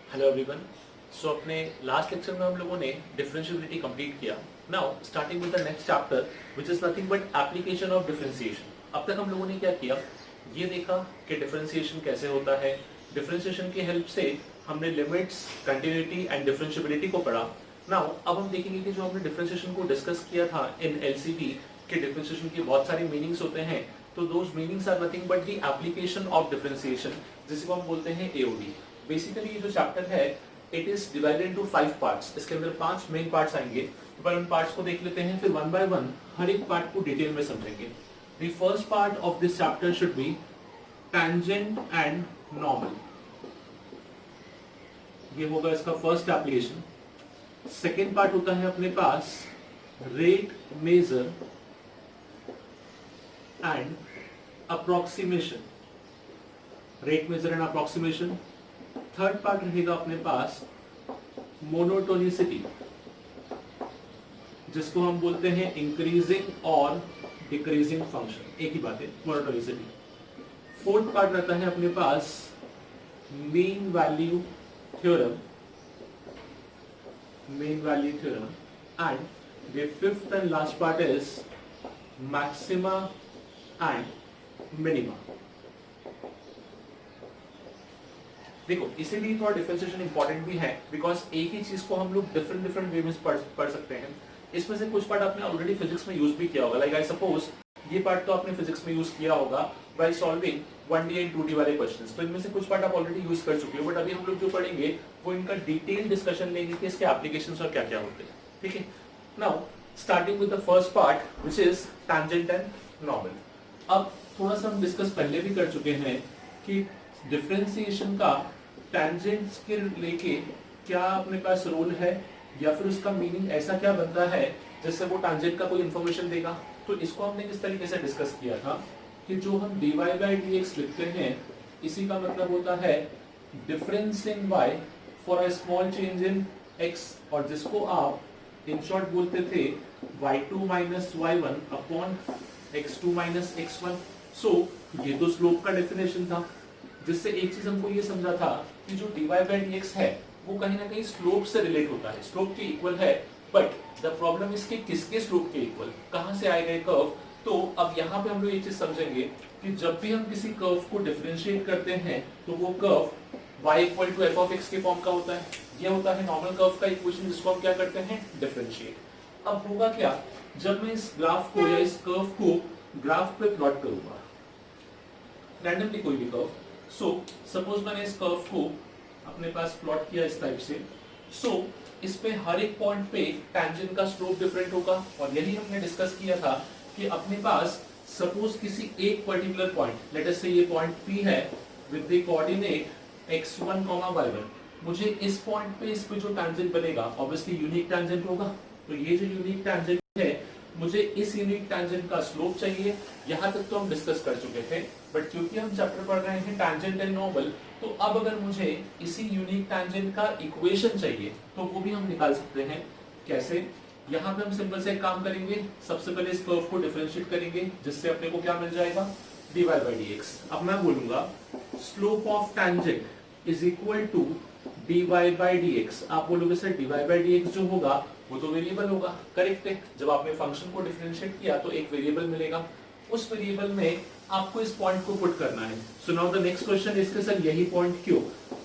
Hello everyone. सो अपने last lecture में हम लोगों ने डिफरेंशिएबिलिटी कंप्लीट किया। Now starting with the next chapter which is nothing but application of differentiation. अब तक हम लोगों ने क्या किया, ये देखा कि डिफरेंशिएशन कैसे होता है। डिफरेंशिएशन की हेल्प से हमने लिमिट्स, कंटिन्यूटी एंड डिफरेंशिएबिलिटी को पढ़ा। नाउ अब हम देखेंगे कि जो हमने डिफरेंशिएशन को डिस्कस किया था इन एलसीडी के डिफरेंशिएशन के बहुत सारे मीनिंग्स होते हैं। तो those meanings are nothing but the application of differentiation, जिसे हम बोलते हैं एओडी। बेसिकली ये जो चैप्टर है it is divided into 5 parts. इसके अंदर 5 मेन पार्ट्स आएंगे। पर उन पार्ट्स को देख लेते हैं, फिर वन बाय वन हर एक पार्ट को डिटेल में समझेंगे। The first part of this chapter should be tangent and normal. ये होगा इसका फर्स्ट एप्लीकेशन। सेकेंड पार्ट होता है अपने पास rate measure and approximation. Rate measure and approximation. Third part रहेगा अपने पास मोनोटोनिसिटी, जिसको हम बोलते हैं इंक्रीजिंग और डिक्रीजिंग फंक्शन, एक ही बात है, मोनोटोनिसिटी। फोर्थ पार्ट रहता है अपने पास mean value theorem, and the fifth and last part is maxima and minima. देखो इसीलिए थोड़ा डिफरेंशिएशन इंपॉर्टेंट भी है, बिकॉज एक ही चीज को हम लोग डिफरेंट वे में पढ़ सकते हैं। इसमें से कुछ पार्ट आपने ऑलरेडी फिजिक्स में यूज भी किया होगा। लाइक आई सपोज ये पार्ट तो आपने फिजिक्स में यूज किया होगा by solving 1D and 2D वाले क्वेश्चंस। तो इनमें से कुछ पार्ट आप ऑलरेडी यूज कर चुके हो, बट अभी हम लोग जो पढ़ेंगे वो इनका डिटेल डिस्कशन लेंगे कि इसके एप्लीकेशंस और क्या क्या होते हैं। ठीक है, now starting with the first part which is tangent and normal. अब थोड़ा सा हम डिस्कस पहले भी कर चुके हैं कि डिफरेंशिएशन का टैंजेंट्स के लेके क्या अपने पास रोल है, या फिर उसका मीनिंग ऐसा क्या बनता है जिससे वो टैंजेंट का कोई इंफॉर्मेशन देगा। तो इसको हमने किस तरीके से डिस्कस किया था कि जो हम dy by dx लिखते हैं इसी का मतलब होता है difference in y for a small change in x, और जिसको आप इन शॉर्ट बोलते थे y2 minus y1 upon x2 minus x1। सो ये तो स्लोप का डेफिनेशन था, जिससे एक चीज हमको ये समझा था कि जो dy by dx है वो कहीं ना कहीं स्लोप से रिलेट होता है, स्लोप के इक्वल है। बट द प्रॉब्लम इज कि किसके स्लोप के इक्वल, कहां से आएगा ये कर्व। तो अब यहाँ पे हम लोग ये चीज समझेंगे कि जब भी हम किसी कर्व को डिफरेंशिएट करते हैं तो वो curve y equal to f of x के फॉर्म का होता है। ये होता है नॉर्मल कर्व का इक्वेशन, जिसको हम क्या करते हैं, डिफरेंशिएट। अब होगा क्या, जब मैं इस ग्राफ को या इस कर्व को ग्राफ पे प्लॉट करूंगा, रैंडमली कोई भी कर्व। सो सपोज मैंने इस कर्व को अपने पास प्लॉट किया इस टाइप से। सो इस पे हर एक पॉइंट पे टैंजेंट का स्लोप डिफरेंट होगा, और यही हमने डिस्कस किया था कि अपने पास सपोज किसी एक पर्टिकुलर पॉइंट, लेट अस से ये पॉइंट P है with the coordinate x1, y1, मुझे इस पॉइंट पे इस पे जो टैंजेंट बनेगा ऑब्वियसली यूनिक टैंजेंट होगा। तो ये जो यूनिक टैंजेंट है, मुझे इस यूनिक टैंजेंट का स्लोप चाहिए। यहाँ तक तो हम डिस्कस कर चुके थे, बट क्योंकि हम चैप्टर पढ़ रहे हैं टैंजेंट एंड नॉर्मल, तो अब अगर मुझे इसी यूनिक टैंजेंट का इक्वेशन चाहिए तो वो भी हम निकाल सकते हैं। कैसे, यहाँ पे हम सिंपल से एक काम करेंगे, सबसे पहले इस कर्व को डिफरेंशिएट करेंगे, जिससे अपने को क्या मिल जाएगा, dy by dx। अब मैं बोलूंगा slope of tangent is equal to dy by dx। आप बोलोगे सर dy by dx जो होगा वो तो वेरिएबल होगा। करेक्ट है, जब आपने फंक्शन को डिफरेंशिएट किया तो एक वेरिएबल मिलेगा, उस वेरिएबल में आपको इस पॉइंट को पुट करना है। So now the next question is sir यही पॉइंट क्यों,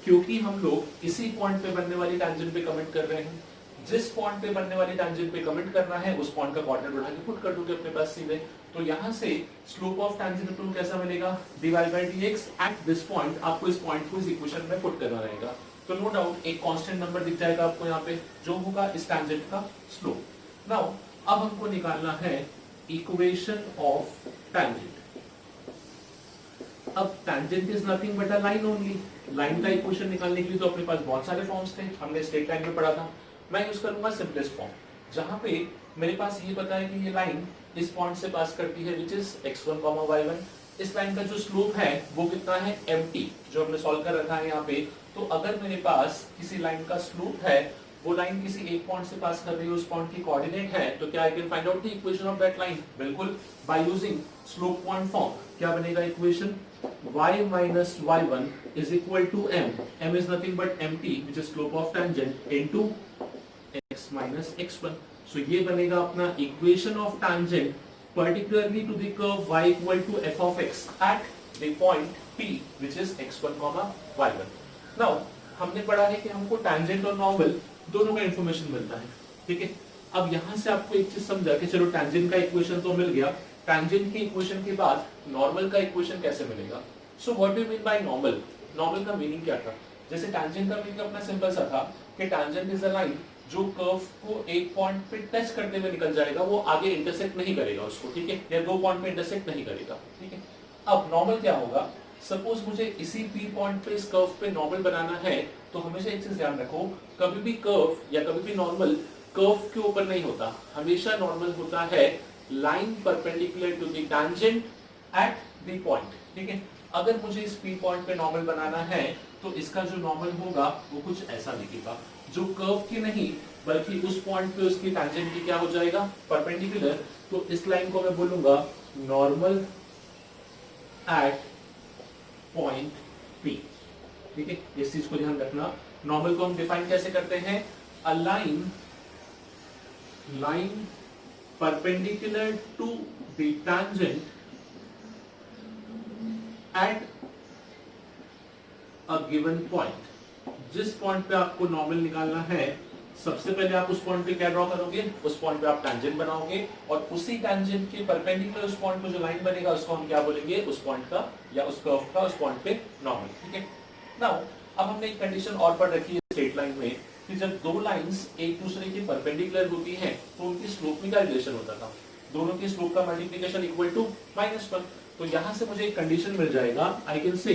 क्योंकि हम लोग इसी पॉइंट पे बनने वाली टैंजेंट पे कमेंट कर रहे हैं। जिस पॉइंट पे बनने वाली टैंजेंट पे कमेंट करना है उस पॉइंट का कोऑर्डिनेट उठा के पुट कर दोगे अपने पास सीधे। तो यहाँ से स्लोप ऑफ टैंजेंट टू कैसा मिलेगा, dy by dx eight this point. आपको इस पॉइंट को इस इक्वेशन में पुट करना रहेगा, तो नो डाउट एक कांस्टेंट नंबर दिख जाएगा आपको यहाँ पे, जो होगा इस टैंजेंट का स्लोप। नाउ अब हमको निकालना है इक्वेशन ऑफ टैंजेंट। अब tangent is nothing but a line only. Line का इक्वेशन निकालने के लिए तो अपने पास बहुत सारे फॉर्म्स थे, हमने स्ट्रेट लाइन में पढ़ा था। मैं यूज करूंगा सिंपलेस्ट फॉर्म, जहां पे मेरे पास ये पता है कि ये लाइन इस पॉइंट से पास करती है विच इज x1, y1। इस लाइन का जो स्लोप है वो कितना है, mt, जो हमने सॉल्व कर रखा है यहाँ पे। तो अगर मेरे पास किसी लाइन का स्लोप है, वो लाइन किसी एक पॉइंट से पास कर रही है, उस पॉइंट की कोऑर्डिनेट है, तो क्या I can find out the equation of that line. बिल्कुल, by using slope point form. क्या बनेगा equation, y minus y1 is equal to m. M is nothing but mt, which is slope of tangent, into x minus x1. So ये बनेगा अपना equation of tangent particularly to the curve y equal to f of x at the point P, which is x1, y1. Now हमने पढ़ा है कि हमको tangent और normal दोनों का information मिलता है, ठीक है। अब यहाँ से आपको एक चीज समझा कि चलो tangent का equation तो मिल गया, tangent के equation के बाद normal का equation कैसे मिलेगा। So what do you mean by normal? Normal का meaning क्या था? जैसे tangent का meaning अपना सिंपल सा था कि tangent is a line जो कर्व को एक पॉइंट पे टच करते हुए निकल जाएगा, वो आगे इंटरसेक्ट नहीं करेगा उसको, ठीक है, या दो पॉइंट पे इंटरसेक्ट नहीं करेगा, ठीक है। अब नॉर्मल क्या होगा, सपोज मुझे इसी पी पॉइंट पे इस कर्व पे नॉर्मल बनाना है, तो हमेशा एक चीज ध्यान रखो, कभी भी कर्व या कभी भी नॉर्मल कर्व के ऊपर नहीं होता, हमेशा नॉर्मल होता है line perpendicular to the tangent at the point, ठीक है। अगर मुझे इस पी पॉइंट पे नॉर्मल बनाना है तो इसका जो नॉर्मल होगा वो कुछ ऐसा दिखेगा, जो कर्व की नहीं बल्कि उस पॉइंट पे उसकी टैंजेंट की क्या हो जाएगा, परपेंडिकुलर। तो इस लाइन को मैं बोलूंगा नॉर्मल एट पॉइंट पी, ठीक है। इस चीज को ध्यान रखना। नॉर्मल को हम डिफाइन कैसे करते हैं, a line perpendicular to the tangent at a given point. जिस पॉइंट पे आपको नॉर्मल निकालना है, सबसे पहले आप उस पॉइंट पे क्या ड्रॉ करोगे, उस पॉइंट पे आप टैंजेंट बनाओगे, और उसी टैंजेंट के परपेंडिकुलर उस पॉइंट पे जो लाइन बनेगा उसको हम क्या बोलेंगे, उस पॉइंट का या उस कर्व का उस पॉइंट पे नॉर्मल, ठीक है। नाउ अब हमने एक कंडीशन और पढ़ रखी है स्ट्रेट लाइन में कि जब दो लाइंस एक दूसरे के परपेंडिकुलर होती हैं तो उनकी स्लोप में क्या रिलेशन होता था, दोनों की स्लोप का मल्टीप्लिकेशन इक्वल टू -1। तो यहां से मुझे एक कंडीशन मिल जाएगा, I can say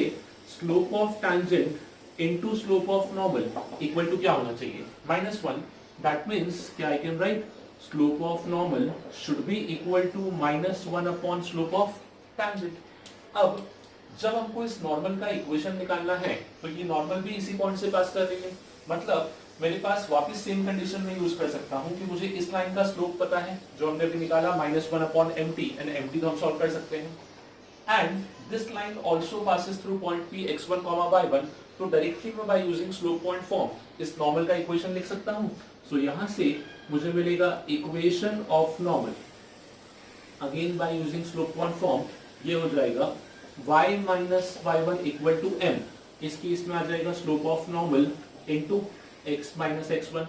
slope of tangent into slope of normal equal to क्या होना चाहिए, -1। That means क्या I can write slope of normal should be equal to -1 upon slope of tangent। अब जब हमको इस नॉर्मल का इक्वेशन निकालना है तो ये नॉर्मल भी इसी पॉइंट से पास कर रही है, मतलब मेरे पास वापस सेम कंडीशन में यूज कर सकता हूँ कि मुझे इस लाइन का स्लोप पता है जो हमने अभी निकाला -1 upon mt, एंड mt तो हम सॉल्व कर सकते हैं, and this line also passes through point P x1, y1। तो डायरेक्टली मैं by using slope point form इस नॉर्मल का इक्वेशन लिख सकता हूं। सो यहां से मुझे मिलेगा equation of normal, again by using slope point form, ये हो जाएगा y minus y1 equal to m। इस केस में आ जाएगा slope of normal into x minus x1।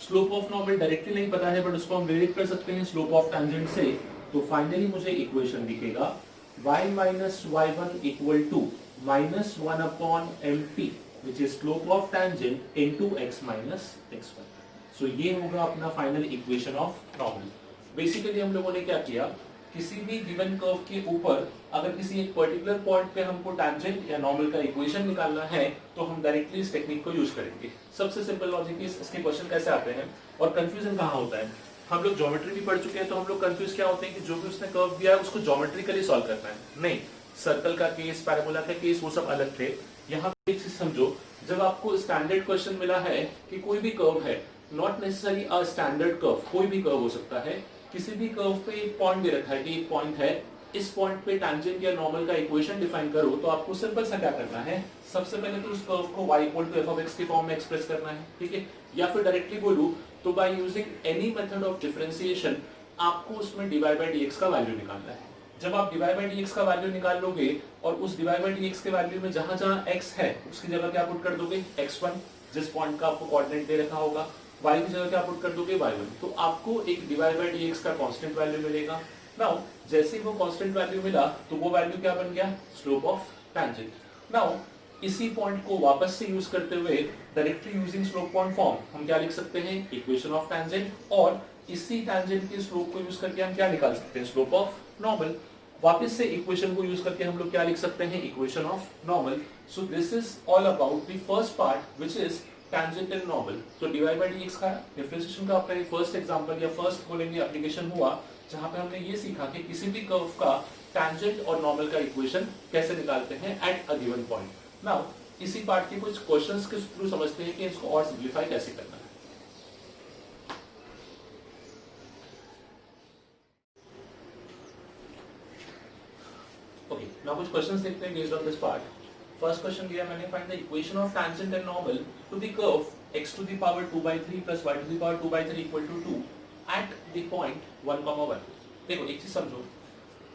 Slope of normal directly नहीं पता है बट उसको हम डिराइव कर सकते हैं स्लोप ऑफ टैंजेंट से। तो फाइनली मुझे इक्वेशन दिखेगा y minus y1 equal to -1 upon mt, which is slope of tangent into x minus x1। So ये होगा अपना final equation of normal. Basically हम लोगों ने क्या किया, किसी भी गिवन कर्व के ऊपर अगर किसी एक पर्टिकुलर पॉइंट पे हमको टैंजेंट या नॉर्मल का इक्वेशन निकालना है तो हम डायरेक्टली इस टेक्निक को यूज करेंगे। सबसे सिंपल लॉजिक इसके क्वेश्चन कैसे आते हैं और कंफ्यूजन कहाँ होता है। हम लोग ज्योमेट्री भी पढ़ चुके हैं तो हम लोग कंफ्यूज क्या होते हैं कि जो भी उसने कर्व दिया है उसको ज्योमेट्रिकली सॉल्व करना है। नहीं, सर्कल का केस, पैराबोला का केस, वो सब अलग थे। यहाँ पे एक चीज समझो, जब आपको स्टैंडर्ड क्वेश्चन मिला है कि कोई भी कर्व है, not necessary a standard curve, कोई भी कर्व हो सकता है, किसी भी कर्व पे एक पॉइंट दे रखा है कि एक पॉइंट है, इस पॉइंट पे टैंजेंट या नॉर्मल का इक्वेशन डिफाइन करो, तो आपको सिंपल सा क्या करना है, सबसे पहले तो उस कर्व को y equal to f of x के फॉर्म में एक्सप्रेस करना है, ठीक है। या फिर डायरेक्टली बोलूं तो by using any method of differentiation आपको उसमें dy बाय dx का वैल्यू निकालना है। जब आप dy बाय dx का वैल्यू निकाल लोगे और उस dy बाय dx के वैल्यू में जहां जहां x है उसकी जगह क्या पुट कर दोगे, x1 जिस पॉइंट का आपको कोऑर्डिनेट दे रखा होगा, y की जगह क्या पुट कर दोगे, y1। तो आपको एक dy बाय dx का कांस्टेंट वैल्यू मिलेगा। नाउ जैसे ही वो कांस्टेंट वैल्यू मिला तो वो वैल्यू क्या बन गया, स्लोप ऑफ टैंजेंट। नाउ इसी पॉइंट को वापस से यूज करते हुए directly using slope point form हम क्या लिख सकते हैं, इक्वेशन ऑफ टैंजेंट, और इसी टैंजेंट के स्लोप को यूज करके हम क्या निकाल सकते हैं, स्लोप ऑफ नॉर्मल। वापस से इक्वेशन को यूज करके हम लोग क्या लिख सकते हैं, equation of normal. So this is all about the first part which is tangent and normal. तो dy बाय dx का डिफरेंशिएशन का अपना फर्स्ट एग्जांपल या फर्स्ट बोलेंगे एप्लीकेशन हुआ, जहां पे हमने ये सीखा कि किसी भी कर्व का टैंजेंट और नॉर्मल का इक्वेशन कैसे निकालते हैं eight a given point. Now इसी पार्ट के कुछ क्वेश्चंस के थ्रू समझते हैं कि इसको और सिंपलीफाई कैसे करना है। ओके, ना कुछ क्वेश्चंस देखते हैं based on this part. First question दिया मैंने, find the equation of tangent and normal to the curve x to the power 2/3 plus y to the power 2/3 equal to 2 at the point 1,1। देखो एक चीज समझो,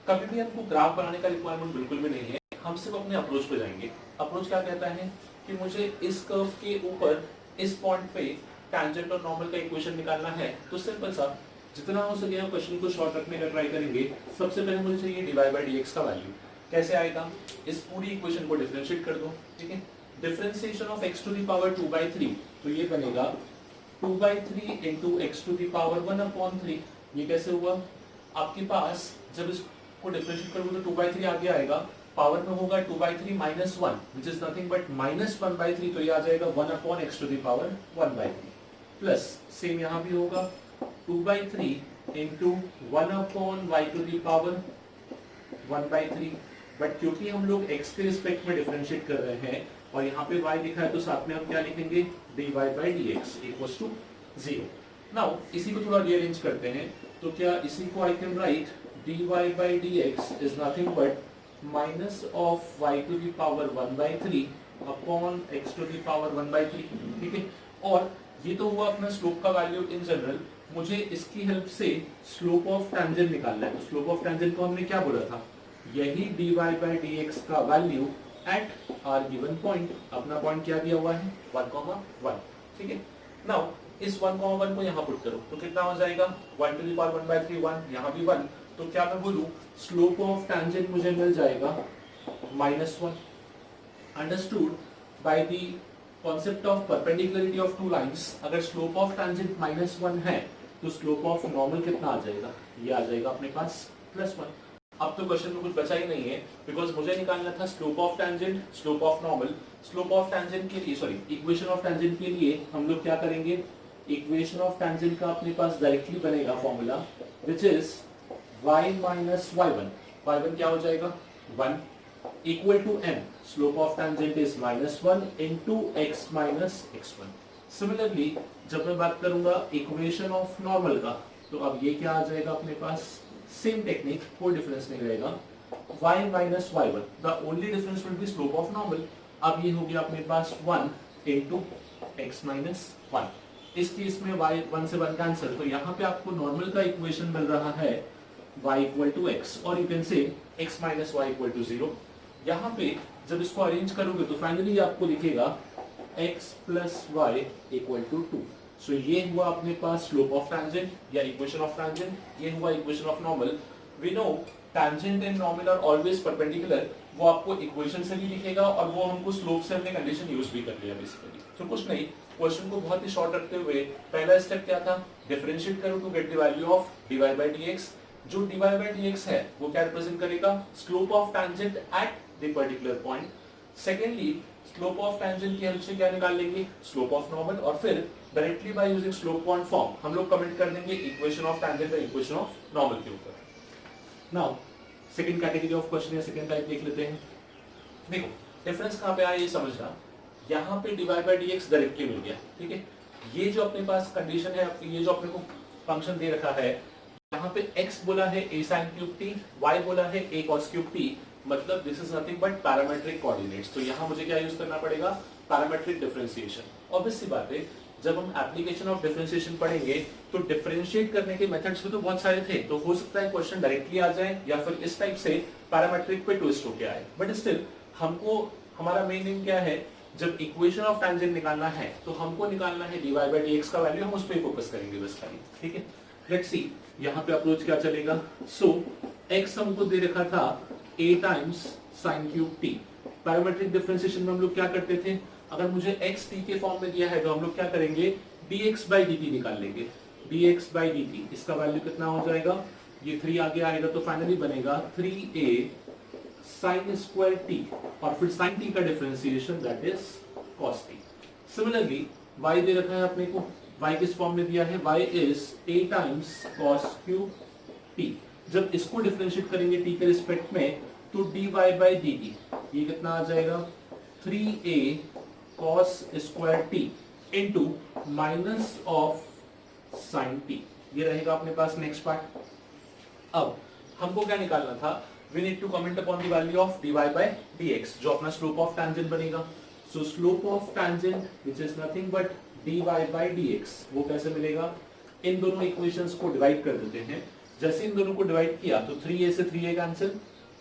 कभी भी हमको ग्राफ बनाने का रिक्वायरमेंट बिल्कुल भी नहीं है, हम सिर्फ अपने अप्रोच पे जाएंगे। अप्रोच क्या कहता है कि मुझे इस कर्व के ऊपर इस पॉइंट पे टेंजेंट और नॉर्मल का इक्वेशन निकालना है। तो सिंपल सा, जितना हो सके हम क्वेश्चन को शॉर्ट रखने का ट्राई करेंगे। सबसे पहले मुझे चाहिए dy/dx का वैल्यू। कैसे आएगा, इस पूरी इक्वेशन को डिफरेंशिएट कर दो, ठीक है। Differentiation of x to the power 2/3, तो ये बनेगा 2/3 into x to the power 1/3। ये कैसे हुआ, आपके पास जब इसको डिफरेंशिएट करोगे तो 2/3 आगे आएगा, पावर में होगा 2/3 minus 1 which is nothing but -1/3, तो ये आ जाएगा 1/x to the power 1/3 plus same यहाँ भी होगा 2/3 into 1/y to the power 1/3। But क्योंकि हम लोग x के रिस्पेक्ट में डिफरेंशिएट कर रहे हैं और यहाँ पे y लिखा है, तो साथ में हम क्या लिखेंगे, dy/dx equals to 0। नाउ इसी को थोड़ा रीअरेंज करते हैं, तो क्या इसी को I can write dy/dx is nothing but minus of y to the power 1/3 upon x to the power 1/3, ठीक है। और ये तो हुआ अपना स्लोप का वैल्यू इन जनरल। मुझे इसकी हेल्प से स्लोप ऑफ टेंजेंट निकालना है। तो स्लोप ऑफ टेंजेंट को हमने क्या बोला था, यही dy/dx का value at our given point. अपना पॉइंट क्या दिया हुआ है, 1,1, ठीक है। नाउ इस 1,1 को यहाँ पुट करो तो कितना हो जाएगा, 1 to the power 1/3 1, यहाँ भी 1, तो क्या मैं बोलूँ स्लोप ऑफ टेंजेंट मुझे मिल जाएगा -1। Understood by the concept of perpendicularity of two lines. अगर स्लोप ऑफ टेंजेंट -1 है तो स्लोप ऑफ नॉर्मल कितना आ जाएगा, ये आ जाएगा अपने पास +1। अब तो क्वेश्चन में कुछ बचा ही नहीं है, बिकॉज मुझे निकालना था slope of tangent, slope of normal. Slope of tangent के लिए, सॉरी, इक्वेशन ऑफ टेंजेंट के लिए हम लोग क्या करेंगे, इक्वेशन ऑफ टेंजेंट का अपने पास डायरेक्टली बनेगा formula which is y minus y1। y1 क्या हो जाएगा, 1 equal to m, slope of tangent is -1 into x minus x1। Similarly जब मैं बात करूंगा इक्वेशन ऑफ नॉर्मल का, तो अब ये क्या आ जाएगा अपने पास, सेम टेक्निक, कोई डिफरेंस नहीं रहेगा, y minus y1, the only difference will be slope of normal. अब ये हो गया अपने पास 1 into x minus 1। इस केस में y 1 से 1 कैंसिल, तो यहाँ पे आपको नॉर्मल का इक्वेशन मिल रहा है y equal to x, और you can say x minus y equal to 0। यहाँ पे जब इसको अरेंज करोगे तो फाइनली आपको लिखेगा x plus y equal to 2। सो ये हुआ अपने पास स्लोप ऑफ टेंजेंट या इक्वेशन ऑफ टेंजेंट, ये हुआ equation of normal. We know tangent and normal are always perpendicular, वो आपको इक्वेशन से भी लिखेगा और वो हमको स्लोप से हमने कंडीशन यूज भी कर लिया बेसिकली। तो कुछ नहीं, क्वेश्चन को बहुत ही शॉर्ट रखते हुए पहला स्टेप क्या था, डिफरेंशिएट करो to get the value of dy/dx। जो dy/dx है वो क्या रिप्रेजेंट करेगा, slope of tangent at the particular point. Secondly slope of tangent की हेल्प से क्या निकाल लेंगे, स्लोप ऑफ नॉर्मल, और फिर directly by using slope point form हम लोग कमेंट कर देंगे इक्वेशन ऑफ टेंजेंट और इक्वेशन ऑफ नॉर्मल के ऊपर। Now second category of question या सेकंड टाइप देख लेते हैं। देखो डिफरेंस कहाँ पे आया ये समझना, यहाँ पे dy/dx डायरेक्टली मिल गया, ठीक है। ये जो अपने पास कंडीशन है, ये जो अपने को फंक्शन दे रखा है, यहाँ पे x बोला है a sin cube t, y बोला है a cos क्यूब t, मतलब this is nothing but parametric coordinates. तो यहाँ मुझे क्या यूज करना पड़ेगा, पैरामेट्रिक डिफरेंशिएशन। ऑब्वियस सी बात है, जब हम एप्लीकेशन ऑफ डिफरेंशिएशन पढ़ेंगे तो डिफरेंशिएट करने के मेथड्स भी तो बहुत सारे थे, तो हो सकता है क्वेश्चन डायरेक्टली आ जाए या फिर इस टाइप से पैरामेट्रिक पे ट्विस्ट होके आए। बट स्टिल हमको, हमारा मेन एम क्या है, जब इक्वेशन ऑफ टेंजेंट निकालना है तो हमको निकालना है dy/dx का वैल्यू, हम उस पर फोकस करेंगे बस खाली, ठीक है। लेट्स सी यहाँ पे अप्रोच क्या चलेगा। सो x हमको दे रखा था a times sin cube t। Parametric differentiation में हम लोग क्या करते थे, अगर मुझे x t के फॉर्म में दिया है तो हम लोग क्या करेंगे, dx/dt निकाल लेंगे। dx/dt इसका वैल्यू कितना हो जाएगा, ये 3 आगे आएगा तो फाइनली बनेगा 3a sin स्क्वायर t, और फिर sin t का differentiation that is cos t। Similarly y दे रखा है अपने को, y किस फॉर्म में दिया है, y is a times cos cube t। जब इसको डिफरेंशिएट करेंगे t के रिस्पेक्ट में तो dy/dt ये कितना आ जाएगा, 3a cos square t into minus of sin t, ये रहेगा अपने पास नेक्स्ट पार्ट। अब हमको क्या निकालना था, we need to comment upon the value of dy by dx, जो अपना slope of tangent बनेगा. So slope of tangent, which is nothing but dy by dx, वो कैसे मिलेगा? इन दोनों इक्वेशंस को डिवाइड कर देते हैं. जैसे इन दोनों को डिवाइड किया तो 3a से 3a कैंसिल,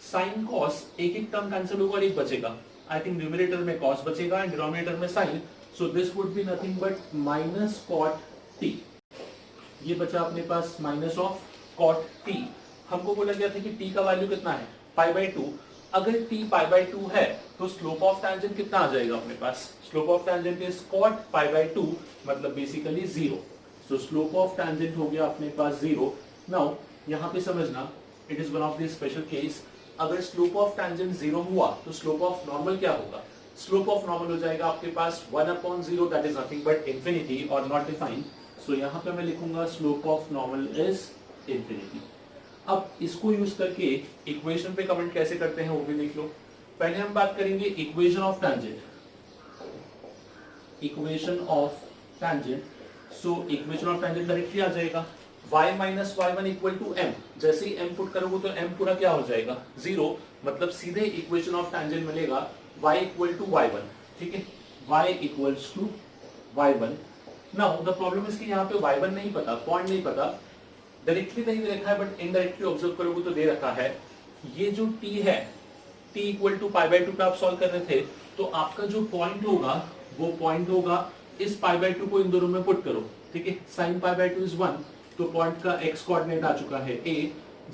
साइन कॉस एक एक टर्म कैंसिल होगा और एक बचेगा. आई थिंक न्यूमरेटर में कॉस बचेगा एंड डिनोमिनेटर में sine. So this would be nothing but minus cot t. ये बचा अपने पास माइनस ऑफ कॉट टी. हमको बोला गया था कि टी का वैल्यू कितना है? पाई बाई 2. अगर टी पाई बाई 2 है तो स्लोप ऑफ टैंजेंट कितना आ जाएगा अपने पास? Slope of tangent is cot pi by 2, मतलब basically 0. So slope of tangent हो गया अपने पास 0. नाउ यहाँ पे समझना, it is one of the special case. अगर स्लोप ऑफ टैंजेंट 0 हुआ तो स्लोप ऑफ नॉर्मल क्या होगा? स्लोप ऑफ नॉर्मल हो जाएगा आपके पास 1/0, that is nothing but infinity और नॉट डिफाइंड. सो यहाँ पे मैं लिखूंगा slope of normal is infinity. अब इसको यूज करके इक्वेशन पे कमेंट कैसे करते हैं वो भी देख लो. पहले हम बात करेंगे equation of tangent. Equation of tangent, so equation of tangent directly आ जाएगा y minus y1 equal to m. जैसे ही m पुट करोगे तो m पूरा क्या हो जाएगा? 0. मतलब सीधे इक्वेशन ऑफ टैंजेंट मिलेगा y इक्वल टू y1. ठीक है, y equals to y1. Now the problem is कि यहाँ पे y1 नहीं पता, पॉइंट नहीं पता, डायरेक्टली नहीं दे रखा है बट इनडायरेक्टली ऑब्जर्व करोगे तो दे रखा है. ये जो t है, t equal to pi by 2 पे आप सॉल्व कर रहे थे, तो आपका जो पॉइंट होगा वो पॉइंट होगा इस पाई बाई 2 को इन दोनों में पुट करो. ठीक है, साइन पाई बाई 2 इज 1, तो पॉइंट का x कोऑर्डिनेट आ चुका है a.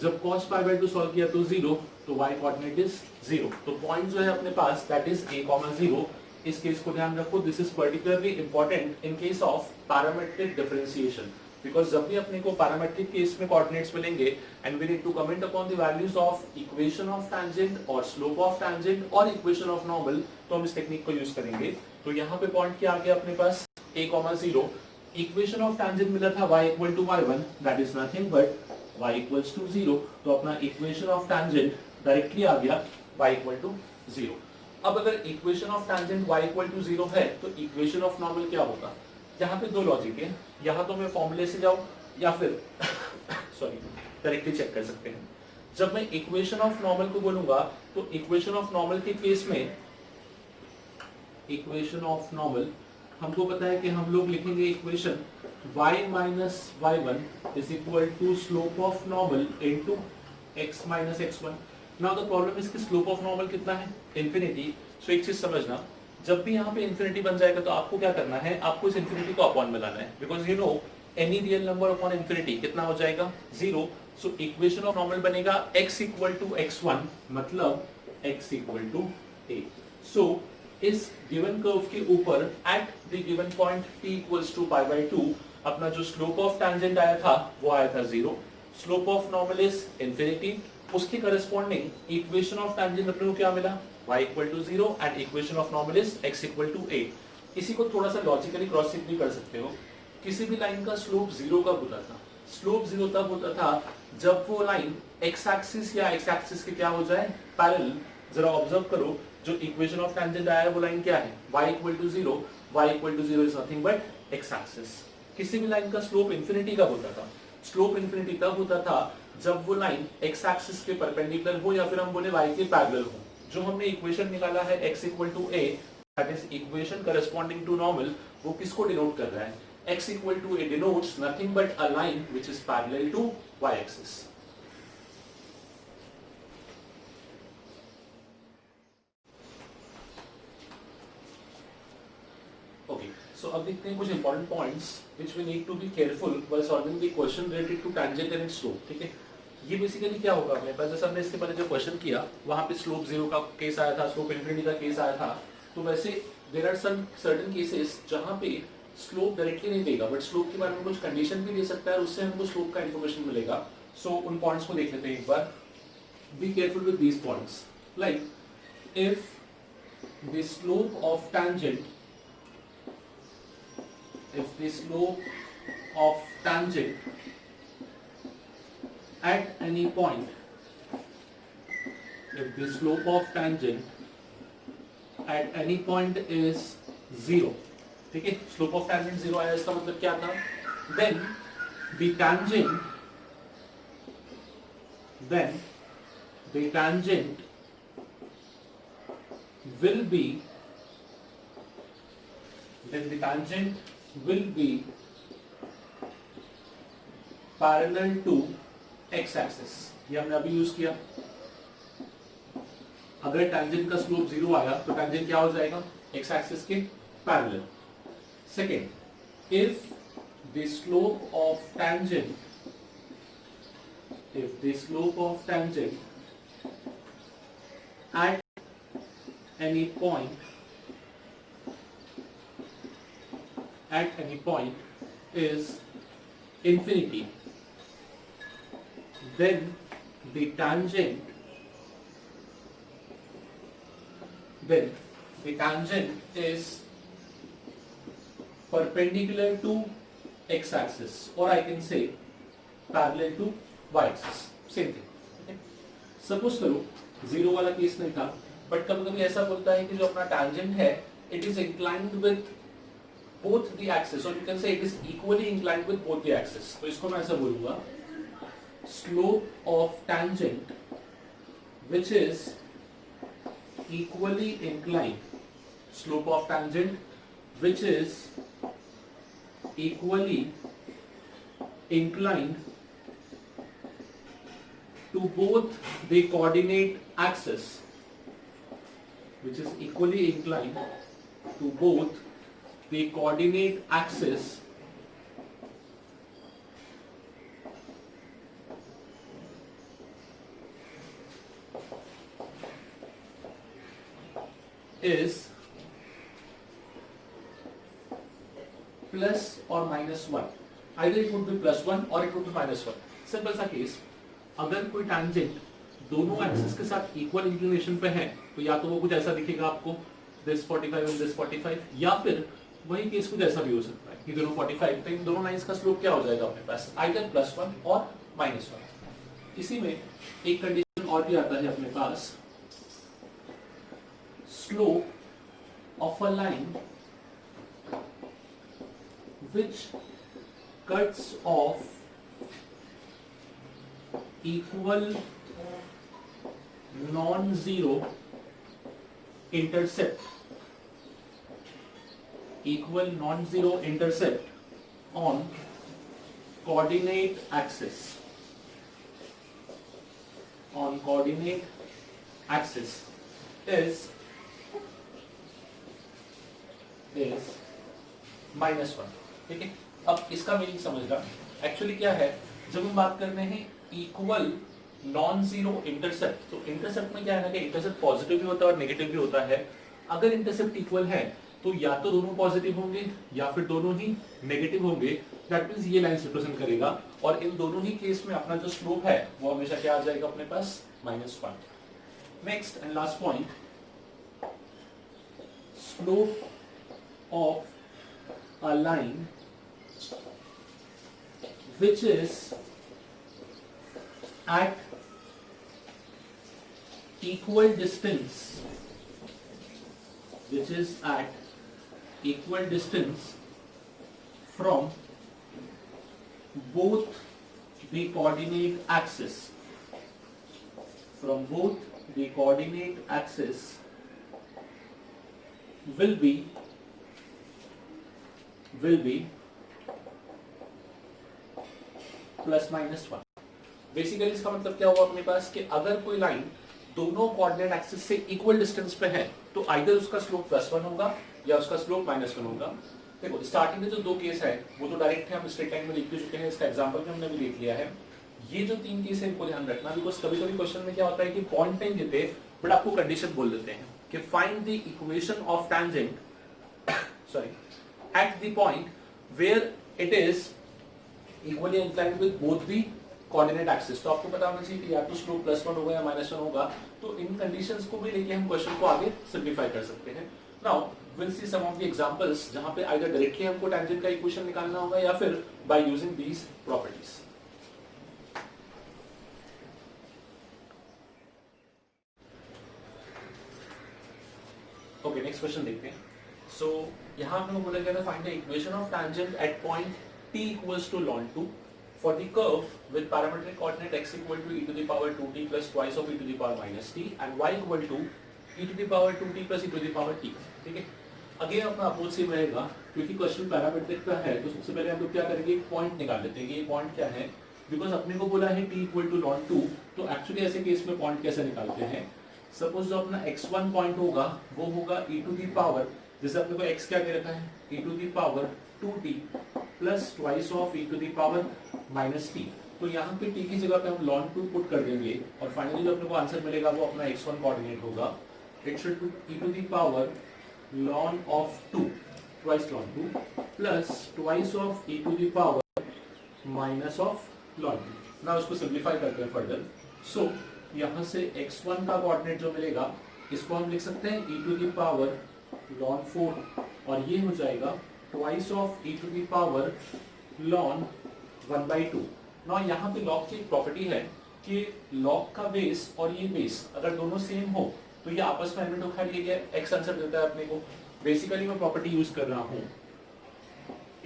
जब cos पाई बाई 2 सॉल्व किया तो 0, तो y कोऑर्डिनेट इज 0. तो पॉइंट जो है अपने पास दैट इज a, 0. इस केस को ध्यान रखो, this is particularly important in case of parametric differentiation, because जब भी अपने को पैरामेट्रिक केस में कोऑर्डिनेट्स मिलेंगे and we need to comment upon the values of equation of tangent और स्लोप ऑफ टैंजेंट और इक्वेशन ऑफ नॉर्मल, तो हम इस टेक्निक को यूज करेंगे. तो यहाँ पे पॉइंट क्या आ गया अपने पास? a, 0. इक्वेशन ऑफ टैंजेंट मिला था y equal to y1, that is nothing but y equals to 0. तो अपना इक्वेशन ऑफ टैंजेंट डायरेक्टली आ गया y इक्वल टू 0. अब अगर equation of tangent y equal to 0 है तो इक्वेशन ऑफ नॉर्मल क्या होगा? यहाँ पे दो लॉजिक है, यहाँ तो मैं फॉर्मूले से जाऊं या फिर सॉरी डायरेक्टली चेक कर सकते हैं. जब मैं इक्वेशन ऑफ नॉर्मल को बोलूंगा तो इक्वेशन ऑफ नॉर्मल के केस में, इक्वेशन ऑफ नॉर्मल हमको पता है कि हम लोग लिखेंगे equation y minus y1 is equal to slope of normal into x minus x1. Now the problem is कि स्लोप ऑफ नॉर्मल कितना है? इंफिनिटी. सो एक चीज समझना, जब भी यहाँ पे इंफिनिटी बन जाएगा तो आपको क्या करना है? आपको इस इंफिनिटी को अपॉन में लाना है, because you know any real number upon infinity कितना हो जाएगा? 0. सो इक्वेशन ऑफ नॉर्मल बनेगा x इक्वल टू x1, मतलब x equal to a. So इस गिवन कर्व के ऊपर at the given point t equals to pi by 2 अपना जो स्लोप ऑफ टैंजेंट आया था वो आया था 0. Slope of normal is infinity. उसके करस्पॉन्डिंग इक्वेशन ऑफ टैंजेंट अपने को क्या मिला? y equal to 0 and equation of normal is x equal to a. इसी को थोड़ा सा लॉजिकली क्रॉस चेक भी कर सकते हो. किसी भी लाइन का स्लोप 0 कब होता था? स्लोप 0 तब होता था जब वो लाइन x एक्सिस या x एक्सिस के क्या हो जाए? पैरेलल. जरा ऑब्जर्व करो, जो इक्वेशन ऑफ टैंजेंट आया है वो लाइन क्या है? y equal to 0. y equal to 0 is nothing but x axis. किसी भी लाइन का स्लोप इंफिनिटी कब होता था? स्लोप इंफिनिटी तब होता था जब वो लाइन x एक्सिस के परपेंडिकुलर हो या फिर हम बोले y के पैरेलल हो. जो हमने इक्वेशन निकाला है x equal to a, that is equation corresponding to normal, वो किसको डिनोट कर रहा है? x equal to a denotes nothing but a line which is parallel to y axis. Okay, so अब देखते हैं कुछ important points which we need to be careful while solving the question related to tangent and its slope. ठीक है, ये basically क्या होगा अपने पास? जैसे हमने इसके पहले जो क्वेश्चन किया वहां पे स्लोप 0 का केस आया था, स्लोप इंफिनिटी का केस आया था. तो वैसे there are some certain cases जहां पे स्लोप डायरेक्टली नहीं देगा बट स्लोप के बारे में कुछ कंडीशन भी दे सकता है, उससे हमको स्लोप का इंफॉर्मेशन मिलेगा. सो उन पॉइंट्स को देख लेते हैं एक बार. Be careful with these points. Like if the slope of tangent, if the slope of tangent at any point, if the slope of tangent at any point is 0, ठीक है, slope of tangent 0 आया, इसका मतलब क्या था? then the the tangent will be parallel to x axis। ये हमने अभी यूज किया। अगर tangent का स्लोप 0 आया तो tangent क्या हो जाएगा, x axis के parallel. Second, if the slope of tangent at any point is infinity, then the tangent is perpendicular to x axis, or I can say parallel to y axis, same thing। Suppose करो zero वाला case नहीं था, but कभी कभी ऐसा बोलता है कि जो अपना tangent है it is inclined with both the axis, or you can say it is equally inclined with both the axis। तो इसको मैं ऐसा बोलूंगा, slope of tangent which is equally inclined to both the coordinate axis, is plus or minus 1। Either it would be plus 1 or it would be minus 1। Simple सा case, अगर कोई tangent दोनों axis के साथ इक्वल इंक्लिनेशन पे है तो या तो वो कुछ ऐसा दिखेगा आपको, this 45 and this 45, या फिर वही केस कुछ ऐसा भी हो सकता है कि दोनों 45, तो इन दोनों लाइंस का स्लोप क्या हो जाएगा अपने पास, either plus 1 और minus 1। इसी में एक कंडीशन और भी आता है अपने पास, slope of a line which cuts off equal non-zero intercept on coordinate axis is -1। ठीक है, अब इसका मीनिंग समझना एक्चुअली क्या है। जब हम बात कर रहे हैं इक्वल नॉन जीरो इंटरसेप्ट, तो इंटरसेप्ट में क्या है ना कि इंटरसेप्ट पॉजिटिव भी होता है और नेगेटिव भी होता है। अगर इंटरसेप्ट इक्वल है तो या तो दोनों पॉजिटिव होंगे या फिर दोनों ही नेगेटिव होंगे, दैट मींस ये लाइन रिप्रेजेंट करेगा। और इन दोनों ही केस में अपना जो स्लोप है वो हमेशा क्या आ जाएगा अपने पास, -1। Next and last point, slope of a line which is at equal distance from both the coordinate axis will be +-1। Basically इसका मतलब क्या हुआ अपने पास कि अगर कोई लाइन दोनों कोऑर्डिनेट एक्सिस से इक्वल डिस्टेंस पे है तो आइदर उसका स्लोप +1 होगा या उसका स्लोप -1 होगा। देखो स्टार्टिंग में जो दो केस है वो तो डायरेक्ट है, हम स्ट्रेट लाइन में लिख चुके हैं, इसका एग्जांपल भी हमने भी लिख लिया है। ये जो तीन केस है इनको ध्यान रखना, बिकॉज कभी-कभी क्वेश्चन में क्या होता है कि पॉइंट नहीं देते बट आपको कंडीशन बोल देते हैं कि find the equation of tangent at the point where it is equally inclined with both the coordinate axis। तो आपको पता होना चाहिए कि या तो स्लोप +1 होगा या -1 होगा। तो इन कंडीशंस को भी लेके हम क्वेश्चन को आगे सिंपलीफाई कर सकते हैं। Now will see some of the examples जहां पे आइदर डायरेक्टली हमको टेंजेंट का इक्वेशन निकालना होगा या फिर by using these properties. Okay, next question देखते हैं। सो यहाँ हमने बोला गया था find the equation of tangent at point t equals to ln 2। for the curve with parametric coordinate x equal to e to the power 2t plus twice of e to the power minus t and y equal to e to the power 2t plus e to the power t. ठीक है, again अपना approach same रहेगा क्योंकि question parametric का है तो सबसे पहले हम लोग क्या करेंगे, पॉइंट निकाल लेते हैं कि ये पॉइंट क्या है, बिकॉज अपने को बोला है t इक्वल टू ln 2, तो एक्चुअली ऐसे केस में पॉइंट कैसे निकालते हैं, सपोज जो अपना x1 पॉइंट होगा वो होगा e टू द पावर, जैसे अपने को x क्या दे रखा है, e to the power 2t plus twice of e to the power minus t, तो यहाँ पे t की जगह पे हम ln 2 पुट कर देंगे और फाइनली जो अपने को आंसर मिलेगा वो अपना x1 कोऑर्डिनेट होगा, it should be e to the power ln of 2 twice ln 2 plus twice of e to the power minus of ln 2। ना उसको सिंप्लीफाई करते हैं फर्दर, सो यहाँ से x1 का कोऑर्डिनेट जो मिलेगा इसको हम लिख सकते हैं e to the power ln 4 और ये हो जाएगा twice of e to the power ln 1/2। ना यहाँ पे log की एक प्रॉपर्टी है कि log का बेस और ये बेस अगर दोनों सेम हो तो ये आपस में एलिमेंट उठा लिया गया, x आंसर देता है अपने को। बेसिकली मैं प्रॉपर्टी यूज कर रहा हूँ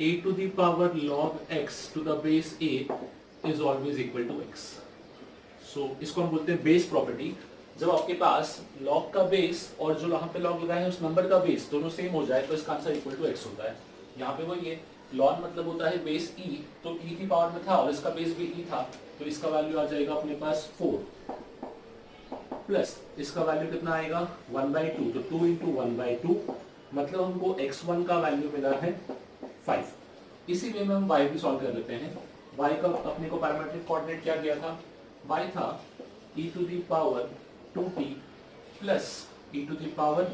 a to the power log x to the base a is always equal to x। So इसको हम बोलते हैं बेस प्रॉपर्टी। जब आपके पास log का बेस और जो यहाँ पे log लगाए हैं उस नंबर का बेस दोनों सेम हो जाए तो इसका आंसर इक्वल टू x होता है। यहाँ पे वो ये ln मतलब होता है बेस e, तो e की पावर में था और इसका बेस भी e था, तो इसका वैल्यू आ जाएगा अपने पास 4 प्लस इसका वैल्यू कितना आएगा 1/2, तो 2 इंटू 1/2 मतलब हमको x1 का वैल्यू मिला है 5। इसी वे में हम y भी सॉल्व कर लेते हैं। y का अपने को पैरामीट्रिक कोऑर्डिनेट क्या दिया था, y था e to the power 2t plus e to the power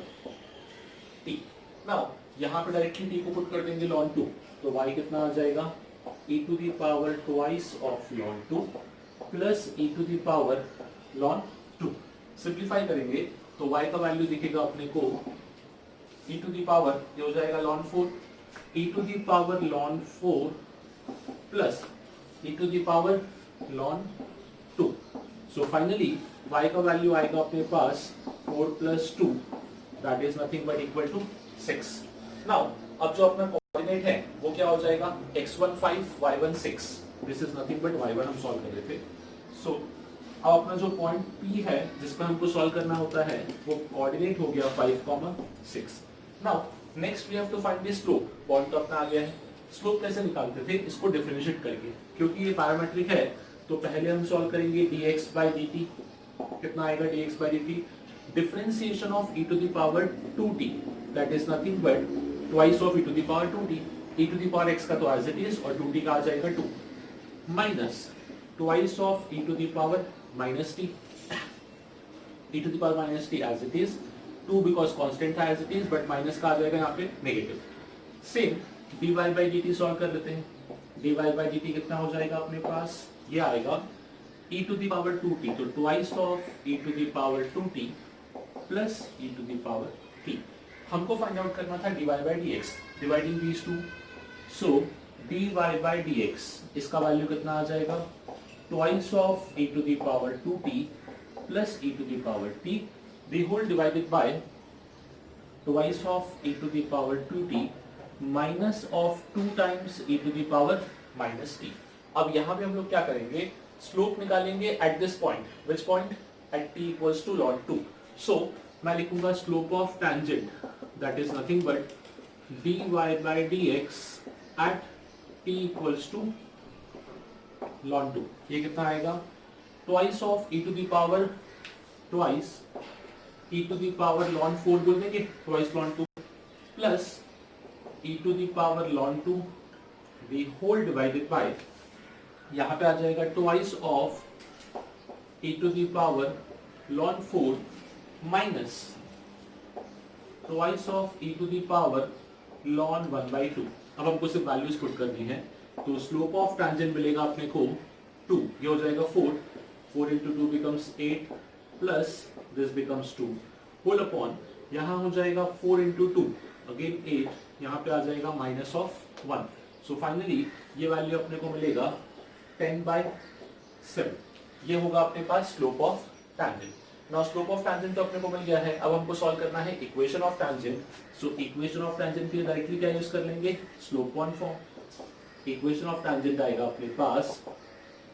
t। Now यहाँ पे डायरेक्टली t को पुट कर देंगे ln 2, तो y कितना आ जाएगा e to the power twice of ln 2 plus e to the power ln 2। Simplify करेंगे तो y का वैल्यू दिखेगा अपने को e टू द पावर, ये हो जाएगा ln 4, e to the power ln 4 plus e to the power ln 2। So finally y का वैल्यू आएगा अपने पास 4 plus 2 that is nothing but equal to 6। Now अब जो अपना कोऑर्डिनेट है वो क्या हो जाएगा, x1 5 y1 6, this is nothing but y1 हम सॉल्व कर रहे थे। सो अब अपना जो पॉइंट P है जिसमें हमको सॉल्व करना होता है वो कोऑर्डिनेट हो गया 5, 6। Now next we have to find the slope. Point तो अपना आ गया है, स्लोप कैसे निकालते थे, इसको डिफरेंशिएट करके, क्योंकि ये पैरामीट्रिक है तो पहले हम सॉल्व करेंगे dx/dt, कितना आएगा dx/dt, differentiation of e to the power 2t that is nothing but twice of e to the power 2t, e to the power x का तो एज इट इज और 2t का आ जाएगा 2 minus twice of e to the power minus t, e to the power minus t as it is, 2 because constant था as it is but minus का आ जाएगा यहाँ पे नेगेटिव। सेम dy/dt सॉल्व कर लेते हैं, dy/dt कितना हो जाएगा अपने पास, ये आएगा e to the power 2t, तो twice of e to the power 2t plus e to the power t। हमको फाइंड आउट करना था dy/dx, dividing these two, so dy/dx इसका वैल्यू कितना आ जाएगा, twice of e to the power 2t plus e to the power t, the whole divided by twice of e to the power 2t minus of 2 times e to the power minus t। अब यहाँ पे हम लोग क्या करेंगे, slope निकालेंगे at this point, which point, at t equals to ln 2। So मैं लिखूंगा slope of tangent that is nothing but dy/dx at t equals to ln 2। ये कितना आएगा, twice of e to the power twice e to the power ln 4 बोल देंगे, twice ln 2 plus e to the power ln 2 the whole divided by, यहाँ पे आ जाएगा twice of e to the power ln 4 minus twice of e to the power ln 1/2। अब हमको सिर्फ values put करनी है, तो स्लोप ऑफ टेंजेंट मिलेगा अपने को 2, ये हो जाएगा 4 into 2 becomes 8 plus this becomes 2 whole upon, यहाँ हो जाएगा 4 into 2 again 8, यहाँ पे आ जाएगा minus of 1। सो फाइनली ये वैल्यू अपने को मिलेगा 10/7। ये होगा अपने पास slope of tangent. Now slope of tangent तो अपने को मिल गया है, अब हमको सॉल्व करना है equation of tangent. So equation of tangent के लिए डायरेक्टली क्या यूज कर लेंगे, slope one form. Equation of tangent आएगा अपने पास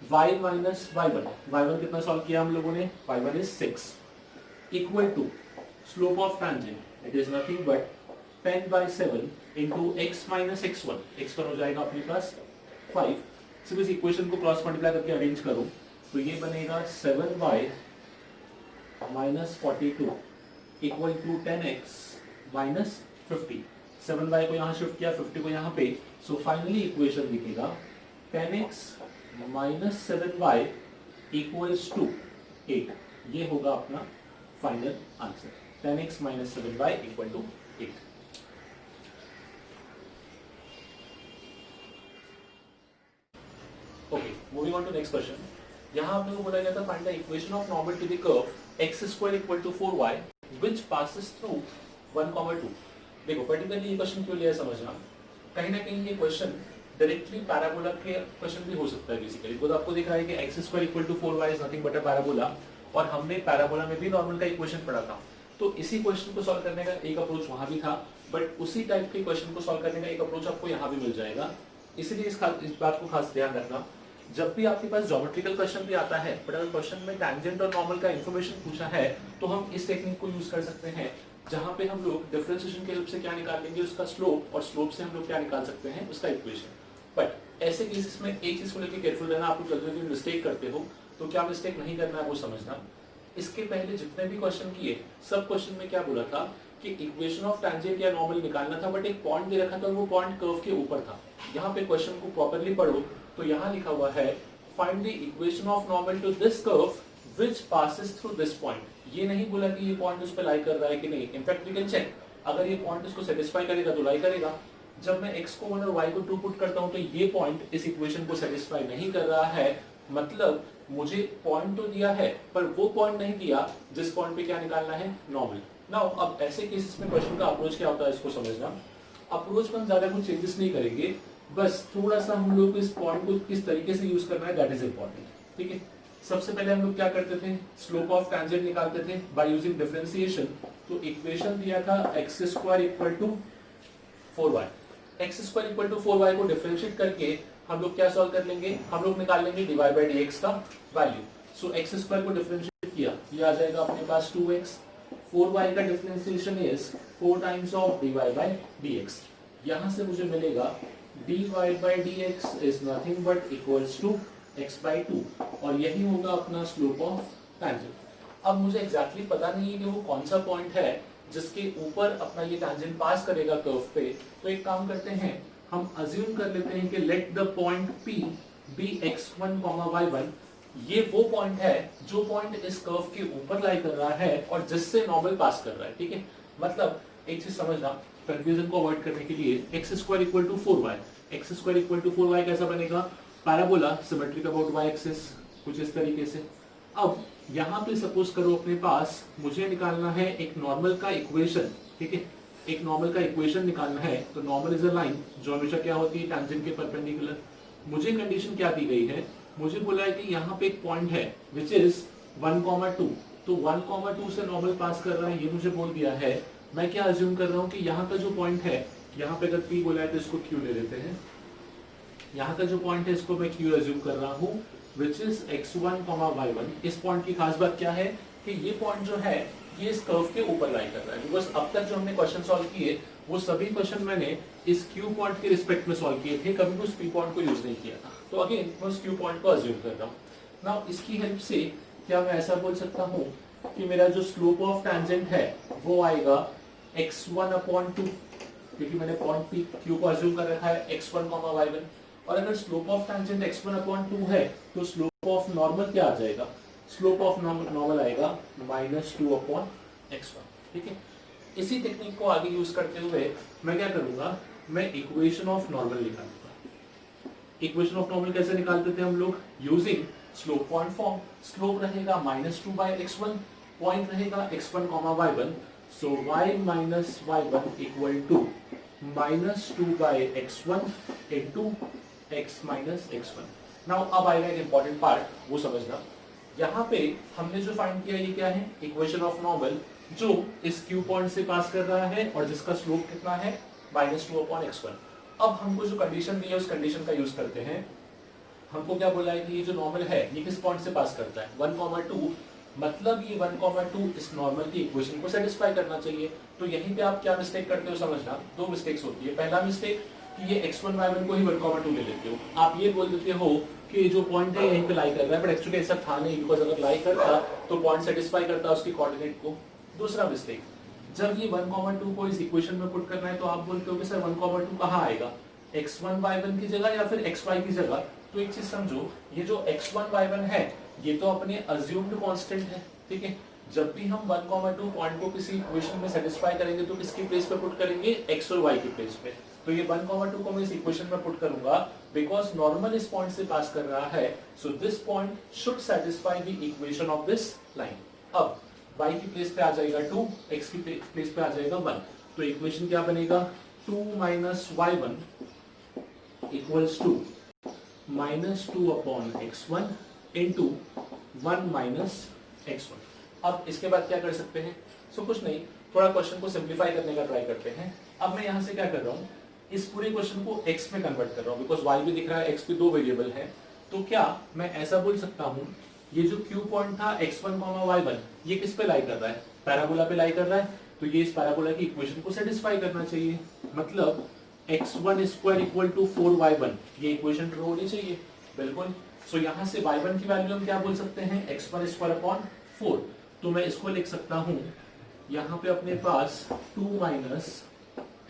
y माइनस y1 कितना सॉल्व किया हम लोगों ने, y1 is 6 equal to slope of tangent it is nothing but 10/7 into x minus x1 हो जाएगा अपने पास 5। सिर्फ इस इक्वेशन को क्रॉस मल्टीप्लाई करके अरेंज करो तो ये बनेगा 7y minus 42 equal to 10x minus 50। 7y को यहाँ शिफ्ट किया, 50 को यहाँ पे, सो फाइनली इक्वेशन दिखेगा 10x minus 7y equals to 8। ये होगा अपना final answer, 10x minus 7y equal to 8। Okay, moving on to next question. यहाँ आप लोगों को बोला गया था find the equation of normal to the curve x square equal to 4y which passes through 1,2। देखो पर्टिकुलरली ये क्वेश्चन क्यों लिया है समझना, कहीं ना कहीं ये क्वेश्चन डायरेक्टली पैराबोला के क्वेश्चन भी हो सकता है बेसिकली। तो आपको दिख रहा है कि x square equal to 4y is nothing but a parabola, और हमने पैराबोला में भी नॉर्मल का इक्वेशन पढ़ा था। तो इसी क्वेश्चन को सॉल्व करने का एक अप्रोच वहां भी था, बट उसी टाइप के क्वेश्चन को सॉल्व करने का एक अप्रोच आपको यहाँ भी मिल जाएगा। इसलिए इस बात को खास ध्यान रखना, जब भी आपके पास ज्योमेट्रिकल क्वेश्चन भी आता है, बट अगर क्वेश्चन में टैंजेंट और नॉर्मल का इन्फॉर्मेशन पूछा है तो हम इस टेक्निक को यूज कर सकते हैं, जहां पे हम लोग डिफरेंशिएशन के हेल्प से क्या निकाल लेंगे उसका स्लोप, और स्लोप से हम लोग क्या निकाल सकते हैं उसका इक्वेशन। बट ऐसे केसेस में एक चीज को लेकर केयरफुल रहना, आप लोग जल्दी जल्दी मिस्टेक करते हो तो क्या मिस्टेक नहीं करना है वो समझना। इसके पहले जितने भी क्वेश्चन किए सब क्वेश्चन में क्या बोला था कि इक्वेशन ऑफ टैंजेंट या नॉर्मल निकालना था, बट एक पॉइंट दे रखा था और वो पॉइंट कर्व के ऊपर था। यहाँ पे क्वेश्चन को प्रॉपर्ली पढ़ो तो यहाँ लिखा हुआ है find the equation of normal to this curve which passes through this point. ये नहीं बोला कि ये पॉइंट उस पर लाई कर रहा है कि नहीं, इनफैक्ट वी कैन चेक, अगर ये पॉइंट इसको सेटिस्फाई करेगा तो लाई करेगा। जब मैं x को 1 और y को 2 पुट करता हूं तो ये पॉइंट इस इक्वेशन को सेटिस्फाई नहीं कर रहा है, मतलब मुझे पॉइंट तो दिया है पर वो पॉइंट नहीं दिया जिस पॉइंट पे क्या निकालना है, नॉर्मल। नाउ अब ऐसे केसेस में क्वेश्चन का अप्रोच क्या होता है इसको समझना। अप्रोच में हम ज्यादा कुछ चेंजेस नहीं करेंगे, बस थोड़ा सा हम लोग इस पॉइंट को किस तरीके से यूज करना है दैट इज इंपॉर्टेंट। ठीक है, सबसे पहले हम लोग क्या करते थे, स्लोप ऑफ टैंजेंट निकालते थे बाय यूजिंग डिफरेंशिएशन। तो इक्वेशन दिया था x square equal to 4y, x square equal to 4y को डिफरेंशिएट करके हम लोग क्या सॉल्व कर लेंगे, हम लोग निकाल लेंगे dy बाय dx का वैल्यू। सो x स्क्वायर को डिफरेंशिएट किया, ये आ जाएगा अपने पास 2x, 4y का differentiation is 4 times of dy by dx। यहां से मुझे मिलेगा dy by dx is nothing but equals to x by 2, और यही होगा अपना स्लोप ऑफ टैंजेंट। अब मुझे एग्जैक्टली पता नहीं है कि वो कौन सा पॉइंट है जिसके ऊपर अपना ये टैंजेंट पास करेगा कर्व पे, तो एक काम करते हैं, हम अज्यूम कर लेते हैं कि let the point P be x1, y1। ये वो पॉइंट है जो पॉइंट इस कर्व के ऊपर लाई कर रहा है और जिससे नॉर्मल पास कर रहा है। ठीक है, मतलब एक चीज समझना, कंफ्यूजन को अवॉइड करने के लिए x square equal to 4y, x square equal to 4y कैसा बनेगा, parabola symmetric about y axis, कुछ इस तरीके से। अब यहाँ पे सपोज करो अपने पास मुझे निकालना है एक नॉर्मल का इक्वेशन। ठीक है, एक नॉर्मल का इक्वेशन निकालना है, तो नॉर्मल इज अ लाइन जो हमेशा क्या होती है, टैंजेंट के परपेंडिकुलर। मुझे कंडीशन क्या दी गई है, मुझे बोला है कि यहाँ पे एक पॉइंट है विच इज 1,2, तो 1,2 से नॉर्मल पास कर रहा है, ये मुझे बोल दिया है। मैं क्या अज्यूम कर रहा हूँ कि यहाँ का जो पॉइंट है, यहाँ पे अगर P बोला है तो इसको Q ले लेते हैं, यहाँ का जो पॉइंट है इसको मैं Q अज्यूम कर रहा हूँ विच इज x1, y1। इस पॉइंट की खास बात क्या है कि ये पॉइंट जो है ये इस कर्व के ऊपर लाई कर रहा है, बिकॉज अब तक जो हमने क्वेश्चन सॉल्व किए वो सभी क्वेश्चन मैंने इस Q पॉइंट के रिस्पेक्ट में सॉल्व किए थे, कभी भी उस P पॉइंट को यूज नहीं किया था। तो अगेन मैं उस Q पॉइंट को अज्यूम कर रहा हूँ। नाउ इसकी हेल्प से क्या मैं ऐसा बोल सकता हूँ कि मेरा जो स्लोप ऑफ टैंजेंट है वो आएगा x1/2, क्योंकि मैंने पॉइंट P Q को अज्यूम कर रखा है x1, y1। और अगर स्लोप ऑफ टैंजेंट x1/2 है तो स्लोप ऑफ नॉर्मल क्या आ जाएगा, स्लोप ऑफ नॉर्मल आएगा -2/x1। ठीक है, इसी टेक्निक को आगे यूज करते हुए मैं क्या करूंगा, मैं इक्वेशन ऑफ नॉर्मल निकालूंगा। इक्वेशन ऑफ नॉर्मल कैसे निकालते थे हम लोग, using slope point form. Slope रहेगा -2/x1, पॉइंट रहेगा x1, y1। So y minus y1 equal to -2/x1 into x minus x1। Now अब आएगा एक important part, वो समझना। यहाँ पे हमने जो फाइंड किया ये क्या है, इक्वेशन ऑफ नॉर्मल जो इस Q पॉइंट से पास कर रहा है और जिसका स्लोप कितना है -2/x1। अब हमको जो कंडीशन दी है उस कंडीशन का यूज करते हैं। हमको क्या बोला है कि ये जो नॉर्मल है ये किस पॉइंट से पास करता है 1,2, मतलब ये 1,2 इस नॉर्मल की इक्वेशन को सेटिस्फाई करना चाहिए। तो यहीं पे आप क्या मिस्टेक करते हो समझना, दो मिस्टेक्स होती है। पहला मिस्टेक कि ये x1 y1 को ही 1,2 ले लेते हो, आप ये बोल देते हो कि जो पॉइंट है यहीं पे लाई कर रहा है, बट एक्चुअली ऐसा था नहीं, बिकॉज अगर लाई करता तो पॉइंट सेटिस्फाई करता उसकी कोऑर्डिनेट को। दूसरा मिस्टेक, जब ये 1,2 को इस इक्वेशन में पुट करना है तो आप बोलते हो कि सर 1,2 कहाँ आएगा, x1 y1 की जगह या फिर xy की जगह। तो एक चीज समझो, ये जो x1 y1 है ये तो अपने अज्यूम्ड कांस्टेंट है, ठीक है। जब भी हम 1,2 पॉइंट को किसी इक्वेशन में सेटिस्फाई करेंगे तो किसकी प्लेस पे पुट करेंगे, x और y की प्लेस पे। तो ये 1,2 को मैं इस इक्वेशन में पुट करूंगा बिकॉज नॉर्मल इस पॉइंट से पास कर रहा है, so this point should satisfy the equation of this line. अब y की प्लेस पे आ जाएगा 2, x की प्लेस पे आ जाएगा 1, तो इक्वेशन क्या बनेगा, 2 minus y1 equals to -2 upon x1 into 1 minus x1। अब इसके बाद क्या कर सकते हैं, कुछ नहीं, थोड़ा क्वेश्चन को सिंप्लीफाई करने का ट्राई करते हैं। अब मैं यहाँ से क्या कर रहा हूँ, इस पूरे क्वेश्चन को x में कन्वर्ट कर रहा हूँ, बिकॉज y भी दिख रहा है, x भी दो वेरिएबल है। तो क्या मैं ऐसा बोल सकता हूँ, ये जो Q पॉइंट था x1, y1 ये किस पे लाई कर रहा है, पैराबोला पे लाई कर रहा है, तो ये इस पैराबोला की इक्वेशन को सेटिस्फाई करना चाहिए। मतलब x1 square equal to 4y1, ये इक्वेशन ट्रू होनी चाहिए, बिल्कुल। सो यहाँ से y1 की वैल्यू हम क्या बोल सकते हैं, x1 स्क्वायर अपॉन 4। तो मैं इसको लिख सकता हूँ यहाँ पे अपने पास 2 minus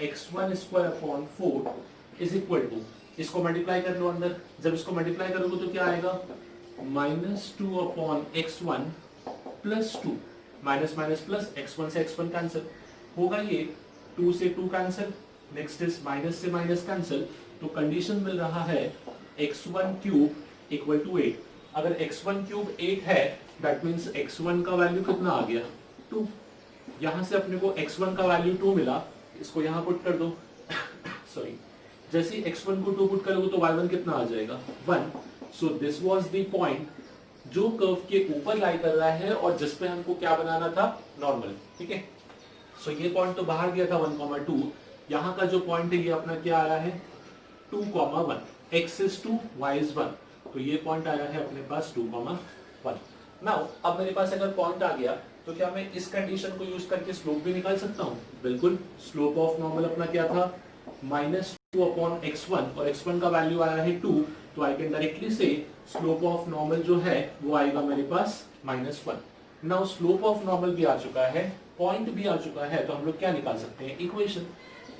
x1 square upon 4 is equal to, इसको मल्टीप्लाई कर लो अंदर, जब इसको मल्टीप्लाई करोगे तो क्या आएगा, -2 upon x1 plus 2, minus minus plus, x1 से x1 कैंसिल होगा, ये 2 से 2 कैंसिल, नेक्स्ट इज माइनस से माइनस कैंसिल, तो कंडीशन मिल रहा है x1 क्यूब इक्वल टू 8। अगर x1 क्यूब 8 है दैट मींस x1 का वैल्यू कितना आ गया, 2। यहां से अपने को x1 का वैल्यू 2 मिला, इसको यहां पुट कर दो सॉरी, जैसे x1 को 2 पुट करोगे तो y1 कितना आ जाएगा, 1। So this was the point जो कर्व के ऊपर लाई कर रहा है और जिस पे हमको क्या बनाना था, नॉर्मल, ठीक है। सो ये पॉइंट तो बाहर गया था 1,2, यहाँ का जो पॉइंट है ये अपना क्या आ रहा है 2,1, x is 2 y is 1, तो ये पॉइंट आया है अपने पास 2,1। नाउ अब मेरे पास अगर पॉइंट आ गया तो क्या मैं इस कंडीशन को यूज करके स्लोप भी निकाल सकता हूँ, बिल्कुल। स्लोप ऑफ नॉर्मल अपना क्या था, -2 अपॉन x1 और x1 का वैल्यू आया है 2, तो आई कैन डायरेक्टली से स्लोप ऑफ नॉर्मल जो है वो आएगा मेरे पास -1। नाउ स्लोप ऑफ नॉर्मल भी आ चुका है, पॉइंट भी आ चुका है, तो हम लोग क्या निकाल सकते हैं,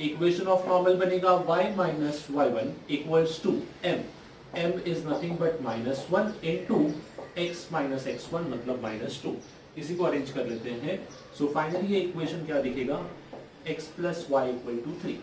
इक्वेशन ऑफ नॉर्मल बनेगा y minus y1 equals to m is nothing but -1 into x minus x1 मतलब -2। इसी को अरेंज कर लेते हैं। सो फाइनली ये इक्वेशन क्या दिखेगा, x plus y equal to 3।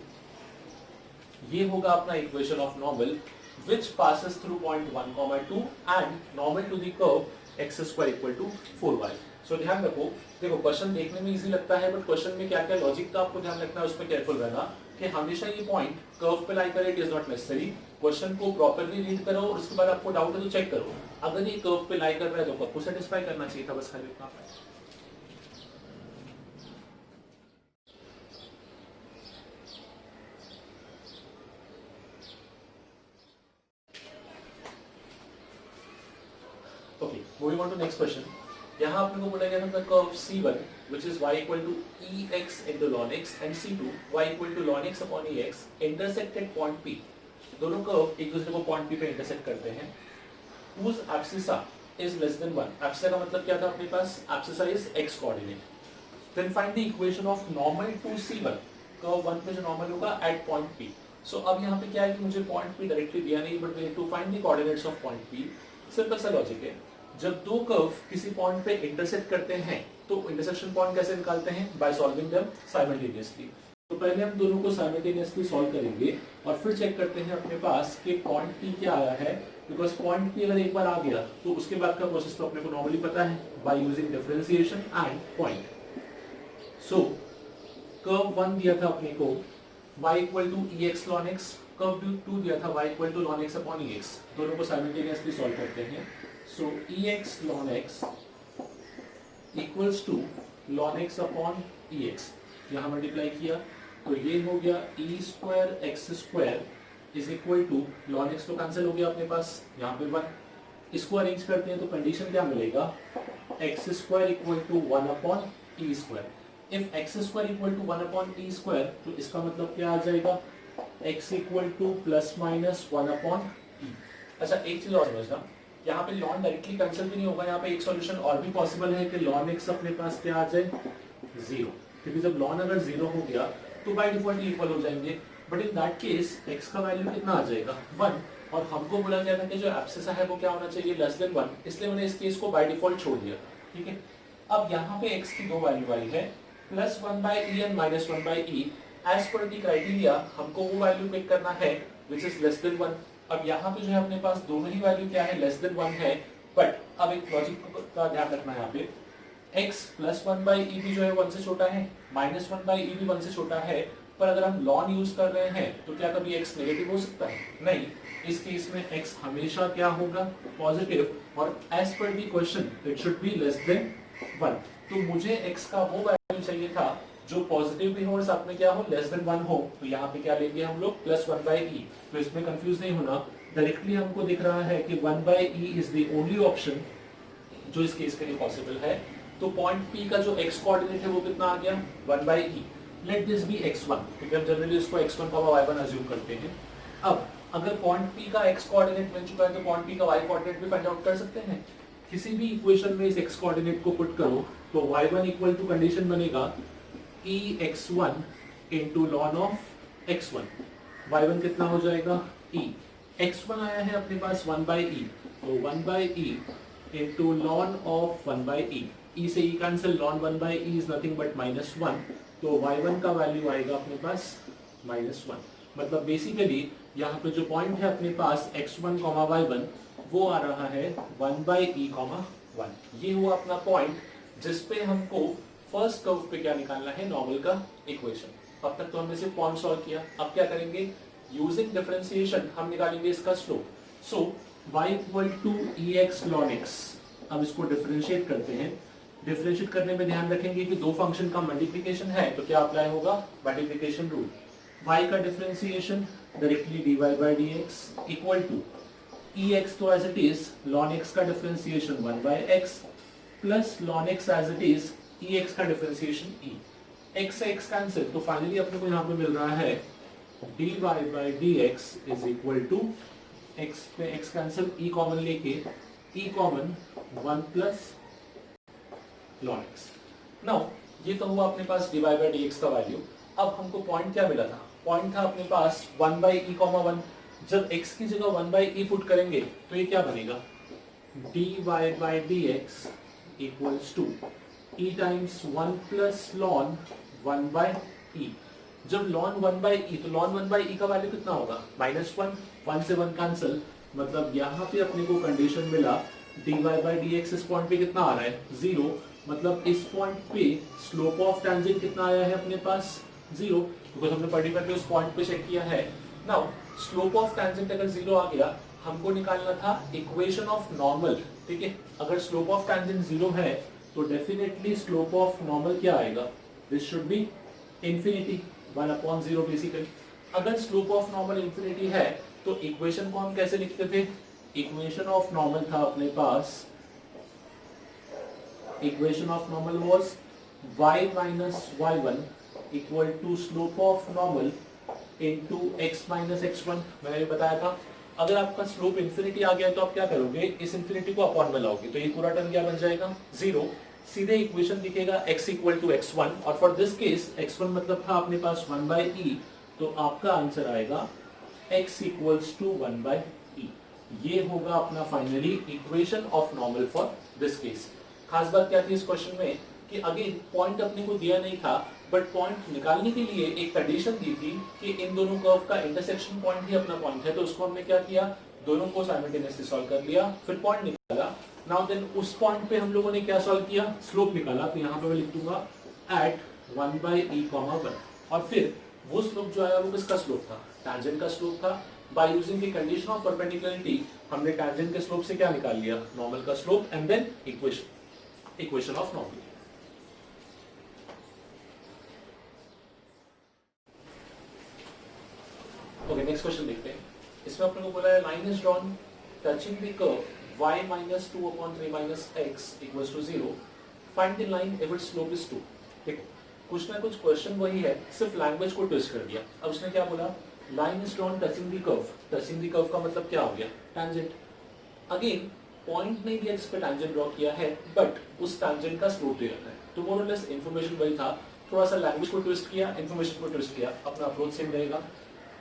ये होगा अपना equation of normal which passes through point 1,2 and normal to the curve x square equal to 4y। सो ध्यान रखो, देखो क्वेश्चन देखने में इजी लगता है बट क्वेश्चन में क्या क्या लॉजिक का आपको ध्यान रखना है, उस पर केयरफुल रहना कि हमेशा ये पॉइंट कर्व पे लाई करे, it is not necessary. Question को प्रॉपर्ली रीड करो और उसके बाद आपको डाउट है तो चेक करो, अगर ये कर्व पे लाई कर रहा है तो आपको सेटिस्फाई करना चाहिए था, बस खाली इतना। Okay, moving on to next question. यहाँ आपने को बोला गया था curve C1 which is y equal to ex into ln x and C2 y equal to ln x upon ex intersected point P। दोनों कर्व एक दूसरे को पॉइंट P पे इंटरसेक्ट करते हैं। whose abscissa is less than 1। abscissa का मतलब क्या था अपने पास, abscissa is x coordinate। then find the equation of normal to C1। Curve 1 पे जो नॉर्मल होगा at point P। सो अब यहाँ पे क्या है कि मुझे पॉइंट P डायरेक्टली दिया नहीं, but we have to find the coordinates of point P। Simple सा लॉजिक है, जब दो कर्व किसी पॉइंट पे इंटरसेक्ट करते हैं तो इंटरसेक्शन पॉइंट कैसे निकालते हैं, बाय सॉल्विंग देम साइमल्टेनियसली। तो पहले हम दोनों को साइमल्टेनियसली सॉल्व करेंगे और फिर चेक करते हैं अपने पास कि पॉइंट P क्या आया है, बिकॉज पॉइंट P अगर एक बार आ गया तो उसके बाद का प्रोसेस तो अपने को नॉर्मली पता है, by using differentiation and point. So curve 1 दिया था अपने को y equal to ex ln x, curve 2 दिया था y equal to ln x upon ex, दोनों को साइमल्टेनियसली सॉल्व करते हैं। So ex ln x equals to ln x upon ex, यहाँ मल्टीप्लाई किया तो ये हो गया e square x square is equal to ln x तो कैंसिल हो गया अपने पास, यहाँ पे 1। इसको अरेंज करते हैं तो कंडीशन क्या मिलेगा, x square equal to 1 upon e square. If x square equal to 1 upon e square तो इसका मतलब क्या आ जाएगा, x equal to plus minus 1 upon e. अच्छा एक चीज और समझना, यहाँ पे लॉन डायरेक्टली कैंसिल भी नहीं होगा, यहाँ पे एक सॉल्यूशन और भी पॉसिबल है कि लॉन एक्स अपने पास क्या आ जाए, 0, क्योंकि जब लॉन अगर 0 हो गया तो बाय डिफॉल्ट इक्वल हो जाएंगे। But in that case x का वैल्यू कितना आ जाएगा, 1, और हमको बोला गया था कि जो एब्सिसा है वो क्या होना चाहिए, लेस देन 1, इसलिए मैंने इस केस को बाय डिफॉल्ट छोड़ दिया। ठीक है, अब यहाँ पे x की दो वैल्यू आई है, plus 1/e and minus 1/e। As पर दी क्राइटेरिया हमको वो वैल्यू पिक करना है विच इज लेस देन 1। अब यहाँ पे जो है अपने पास दोनों ही वैल्यू क्या है, लेस देन 1 है। बट अब एक लॉजिक का ध्यान रखना है यहाँ पे, x प्लस 1/e भी जो है 1 से छोटा है, माइनस 1/e भी 1 से छोटा है। पर अगर हम लॉन यूज कर रहे हैं तो क्या कभी x नेगेटिव हो सकता है, नहीं। इस केस में x हमेशा क्या होगा, पॉजिटिव, और एज पर the question it should be less than 1। तो मुझे x का वो वैल्यू चाहिए था जो पॉजिटिव भी हो और साथ में क्या हो, लेस देन 1 हो। तो यहाँ पे क्या लेंगे हम लोग, प्लस 1/e। तो इसमें कंफ्यूज नहीं होना, डायरेक्टली हमको दिख रहा है कि 1/e is the only option जो इस केस के लिए पॉसिबल है। तो पॉइंट P का जो x कोऑर्डिनेट है वो कितना आ गया, 1/e। Let this B x1, क्योंकि हम जनरली इसको x1 y1 अज्यूम करते हैं। अब अगर पॉइंट P का x कोऑर्डिनेट मिल चुका है तो पॉइंट P का y कोऑर्डिनेट भी फाइंड आउट कर सकते हैं। किसी भी इक्वेशन में इस x कोऑर्डिनेट को पुट करो तो y1 इक्वल टू कंडीशन बनेगा ex1 into ln of x1। y1 कितना हो जाएगा, e। x1 आया है अपने पास 1/e, तो 1/e into ln of 1/e। e से e cancel, ln 1/e is nothing but -1, तो y1 का वैल्यू आएगा अपने पास -1। मतलब बेसिकली यहाँ पे जो पॉइंट है अपने पास x1, y1 वो आ रहा है 1/e, 1। ये हुआ अपना पॉइंट जिसपे हमको फर्स्ट कर्व पे क्या निकालना है, नॉर्मल का इक्वेशन। अब तक तो हमने सिर्फ पॉइंट सॉल्व किया, अब क्या करेंगे, यूजिंग डिफरेंशिएशन हम निकालेंगे इसका slope. So y equal to ex ln x। अब इसको डिफरेंशिएट करते हैं। डिफरेंशिएट करने में ध्यान रखेंगे कि दो फंक्शन का मल्टीप्लिकेशन है तो क्या अप्लाई होगा, मल्टीप्लिकेशन रूल। y का differentiation directly dy/dx equal to ex तो as it is, ln x का differentiation 1/x plus ln x as it is, ex का डिफरेंशिएशन e। x से x कैंसिल, तो फाइनली अपने को यहाँ पे मिल रहा है dy/dx is equal to x पे x कैंसिल, e कॉमन लेके e common 1 plus ln x। Now ये तो हुआ अपने पास dy/dx का वैल्यू। अब हमको पॉइंट क्या मिला था, पॉइंट था अपने पास 1/e, 1। जब x की जगह 1/e पुट करेंगे तो ये क्या बनेगा, dy/dx equals to e times 1 plus ln 1/e। जब ln 1/e, तो ln 1/e का वैल्यू कितना होगा, -1, 1 से 1 कैंसिल। मतलब यहाँ पे अपने को कंडीशन मिला dy/dx इस पॉइंट पे कितना आ रहा है, 0। मतलब इस पॉइंट पे स्लोप ऑफ टेंजेंट कितना आया है अपने पास, 0, बिकॉज हमने पर्टिकुलरली उस पॉइंट पे चेक किया है। नाउ स्लोप ऑफ टेंजेंट अगर 0 आ गया, हमको निकालना था इक्वेशन ऑफ नॉर्मल। ठीक है, अगर स्लोप ऑफ टेंजेंट 0 है तो डेफिनेटली स्लोप ऑफ नॉर्मल क्या आएगा, this should be infinity, 1/0 basically. अगर स्लोप ऑफ नॉर्मल इंफिनिटी है तो इक्वेशन को हम कैसे लिखते थे, इक्वेशन ऑफ नॉर्मल था अपने पास, equation of normal was y minus y1 equal to slope of normal into x minus x1। मैंने भी बताया था अगर आपका स्लोप इंफिनिटी आ गया तो आप क्या करोगे, इस इंफिनिटी को अपॉन में लाओगे, तो ये पूरा टर्म क्या बन जाएगा, 0। सीधे इक्वेशन दिखेगा x इक्वल टू x1, और फॉर दिस केस x1 मतलब था अपने पास 1/e, तो आपका आंसर आएगा x इक्वल्स टू 1/e। ये होगा अपना finally equation of normal for this case. खास बात क्या थी इस क्वेश्चन में कि अगेन पॉइंट अपने को दिया नहीं था, बट पॉइंट निकालने के लिए एक कंडीशन दी थी कि इन दोनों कर्व का इंटरसेक्शन पॉइंट ही अपना पॉइंट है। तो उसको हमने क्या किया, दोनों को साइमल्टेनियसली सॉल्व कर लिया, फिर पॉइंट निकाला। नाउ देन उस पॉइंट पे हम लोगों ने क्या सॉल्व किया, स्लोप निकाला। तो यहाँ पे मैं लिख दूंगा एट 1/e, 1, और फिर वो स्लोप जो आया वो किसका स्लोप था, टैंजेंट का स्लोप था। By using the condition of perpendicularity हमने टैंजेंट के स्लोप से क्या निकाल लिया, नॉर्मल का slope, and then equation of normal. Okay next question देखते हैं। इसमें अपने को बोला है line is drawn touching the curve y minus 2 upon 3 minus x equals to 0. Find the line if its slope is 2. देखो कुछ ना कुछ क्वेश्चन वही है, सिर्फ लैंग्वेज को ट्विस्ट कर दिया। अब उसने क्या बोला, line is drawn touching the curve. Touching the curve का मतलब क्या हो गया, टैंजेंट। अगेन पॉइंट नहीं दिया जिस पे टैंजेंट ड्रॉ किया है, बट उस टैंजेंट का स्लोप दे रखा है। तो मोर और लेस इन्फॉर्मेशन वही था, थोड़ा सा लैंग्वेज को ट्विस्ट किया, इन्फॉर्मेशन को ट्विस्ट किया, अपना अप्रोच सेम रहेगा।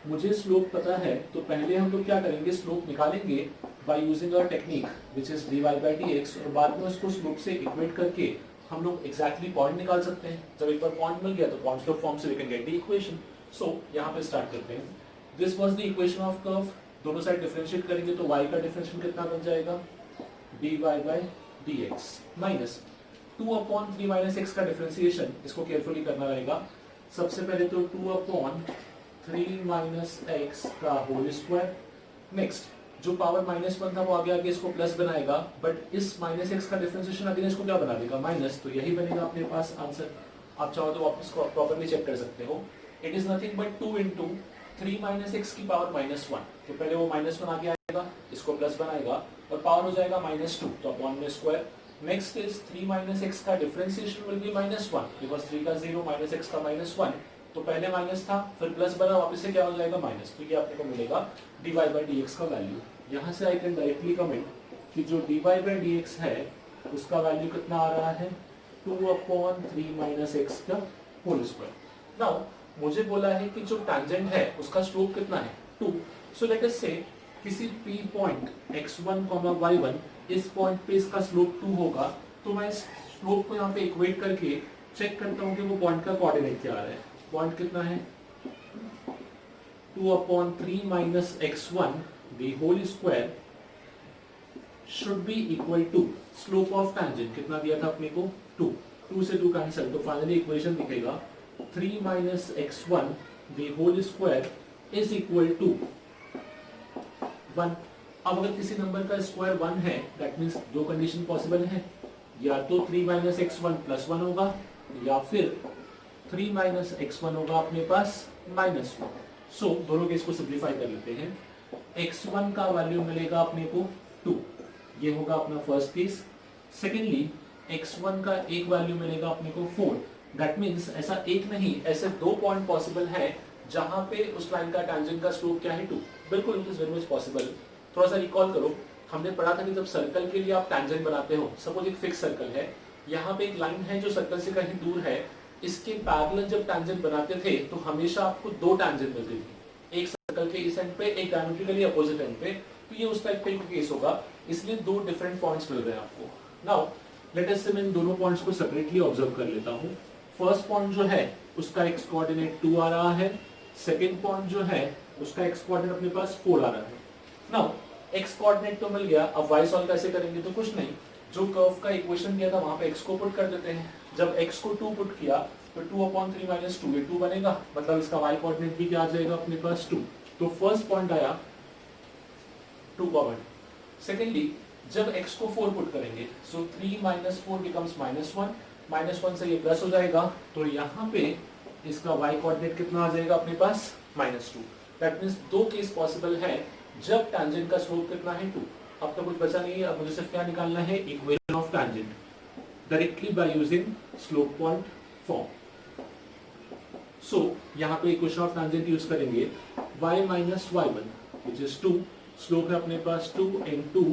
मुझे स्लोप पता है तो पहले हम लोग क्या करेंगे, स्लोप निकालेंगे by using a technique which is dy by dx, और बाद में उसको स्लोप से इक्वेट करके हम लोग एग्जैक्टली पॉइंट निकाल सकते हैं। जब एक बार पॉइंट मिल गया तो पॉइंट स्लोप फॉर्म से we can get the equation. So यहाँ पे स्टार्ट करते हैं। This was the equation of curve. दोनों साइड डिफरेंशिएट करेंगे तो y का डिफरेंशियल कितना बन जाएगा, dy by dx minus 2 upon 3 minus x का डिफरेंशिएशन, इसको केयरफुली करना रहेगा। सबसे पहले तो 2 upon 3 minus x का होल स्क्वायर। नेक्स्ट जो पावर -1 था वो आगे आगे इसको प्लस बनाएगा, बट इस माइनस एक्स का डिफरेंशिएशन अगेन इसको क्या बना देगा, माइनस। तो यही बनेगा अपने पास आंसर। आप चाहो तो वापस प्रॉपर्ली चेक कर सकते हो। It is nothing but 2 into 3 minus x की पावर -1। तो पहले वो -1 आगे आएगा, इसको प्लस बनाएगा और पावर हो जाएगा -2, तो अपॉन में square. Next is 3 minus x का डिफरेंशिएशन विल बी -1 बिकॉज 3 का 0 minus x का -1, तो पहले माइनस था फिर प्लस बना, वापस से क्या हो जाएगा माइनस। तो ये आपने को मिलेगा dy by dx का वैल्यू। यहाँ से आई कैन डायरेक्टली कमेंट कि जो dy by dx है उसका वैल्यू कितना आ रहा है, 2 upon 3 minus x का होल स्क्वायर। नाउ मुझे बोला है कि जो टैंजेंट है उसका स्लोप कितना है, 2। सो लेट अस से किसी p पॉइंट x1, y1 इस पॉइंट पे इसका स्लोप 2 होगा, तो मैं इस स्लोप को यहाँ पे इक्वेट करके चेक करता हूँ कि वो पॉइंट का कोऑर्डिनेट क्या आ रहा है। पॉइंट कितना है, 2 upon 3 minus x1 the whole square should be equal to slope of tangent कितना दिया था अपने को, 2। 2 से 2 कैंसिल, तो फाइनली इक्वेशन दिखेगा 3 minus x1 the whole square is equal to 1। अब अगर किसी नंबर का स्क्वायर 1 है, दैट मीन्स दो कंडीशन पॉसिबल है, या तो 3 minus x1 plus 1 होगा, या फिर 3 minus x1 होगा अपने पास -1। सो दोनों केस को सिंप्लीफाई कर लेते हैं। x1 का वैल्यू मिलेगा अपने को 2, ये होगा अपना फर्स्ट केस। सेकेंडली x1 का एक वैल्यू मिलेगा अपने को 4। दैट मीन्स ऐसा एक नहीं, ऐसे दो पॉइंट पॉसिबल है जहां पे उस लाइन का टैंजेंट का स्लोप क्या है, 2। बिल्कुल it is very much possible. थोड़ा सा रिकॉल करो, हमने पढ़ा था कि जब सर्कल के लिए आप टैंजेंट बनाते हो, सपोज एक फिक्स सर्कल है, यहाँ पे एक लाइन है जो सर्कल से कहीं दूर है, इसके पैरेलल जब टैंजेंट बनाते थे तो हमेशा आपको दो टैंजेंट मिलती थी, एक सर्कल के इस एंड पे, एक डायमेट्रिकली अपोजिट एंड पे। तो ये उस टाइप का केस होगा, इसलिए दो डिफरेंट पॉइंट्स मिल रहे हैं आपको। नाउ लेट अस से मैं इन दोनों पॉइंट्स को सेपरेटली ऑब्जर्व कर लेता हूँ। फर्स्ट पॉइंट जो है उसका एक्स कोऑर्डिनेट 2 आ रहा है, सेकेंड पॉइंट जो है उसका एक्स कोऑर्डिनेट अपने पास 4 आ रहा है। नाउ एक्स कोऑर्डिनेट तो मिल गया, अब वाई सॉल्व कैसे करेंगे, तो कुछ नहीं, जो कर्व का इक्वेशन दिया था वहां पे x को पुट कर देते हैं। जब x को 2 पुट किया तो 2 upon 3 minus 2 ये 2 बनेगा, मतलब इसका y कोऑर्डिनेट भी क्या आ जाएगा अपने पास 2। तो फर्स्ट पॉइंट आया 2 का 1। सेकेंडली जब x को 4 पुट करेंगे, सो 3 minus 4 becomes -1, -1 से ये प्लस हो जाएगा, तो यहाँ पे इसका y कोऑर्डिनेट कितना आ जाएगा अपने पास, -2। दैट मीन्स दो केस पॉसिबल है जब टैंजेंट का स्लोप कितना है, 2। अब तो कुछ बचा नहीं है, अब मुझे सिर्फ क्या निकालना है, equation of tangent directly by using slope point form. So यहाँ पे इक्वेशन ऑफ टैंजेंट यूज करेंगे, y minus y1 which is 2, slope है अपने पास 2 into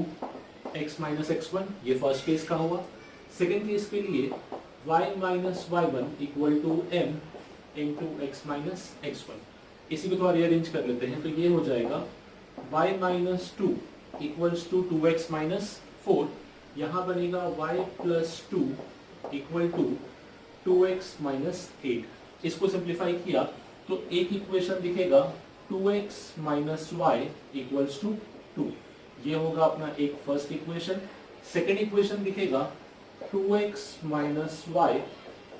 x minus x1, ये फर्स्ट केस का हुआ। सेकेंड केस के लिए y minus y1 equal to m into x minus x1। इसी को थोड़ा रीअरेंज कर लेते हैं, तो ये हो जाएगा y minus 2 equals to 2x minus 4, यहाँ बनेगा y plus 2 equal to 2x minus 8। इसको सिंप्लीफाई किया तो एक इक्वेशन दिखेगा 2x minus y equals to 2, ये होगा अपना एक फर्स्ट इक्वेशन। सेकेंड इक्वेशन दिखेगा 2x minus y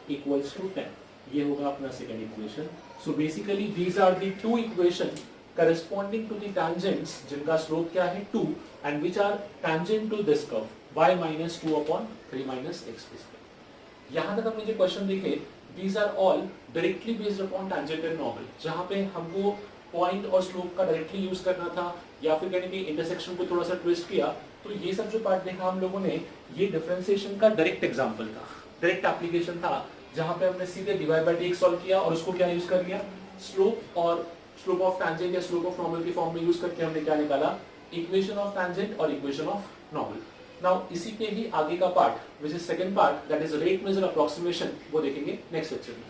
equals to 10, ये होगा अपना second equation. So basically these are the two equation corresponding to the tangents जिनका स्लोप क्या है 2 and which are tangent to this curve y minus 2 upon 3 minus x। यहाँ तक हमने जो क्वेश्चन देखे these are all directly based upon tangent and normal, जहाँ पे हमको पॉइंट और स्लोप का डायरेक्टली यूज करना था या फिर कहीं इंटरसेक्शन को थोड़ा सा ट्विस्ट किया, तो ये सब जो पार्ट देखा हम लोगों ने, ये डिफरेंशिएशन का डायरेक्ट एग्जांपल था, डायरेक्ट एप्लीकेशन था, जहां पे हमने सीधे डिवाइड बाय टेक सॉल्व किया और उसको क्या यूज कर लिया, स्लोप और स्लोप ऑफ टैंजेंट या स्लोप ऑफ नॉर्मल के फॉर्म में यूज करके हमने क्या निकाला, इक्वेशन ऑफ टैंजेंट और इक्वेशन ऑफ नॉर्मल। नाउ इसी के ही आगे का part which is second part, that is rate measure approximation, वो देखेंगे नेक्स्ट लेक्चर में।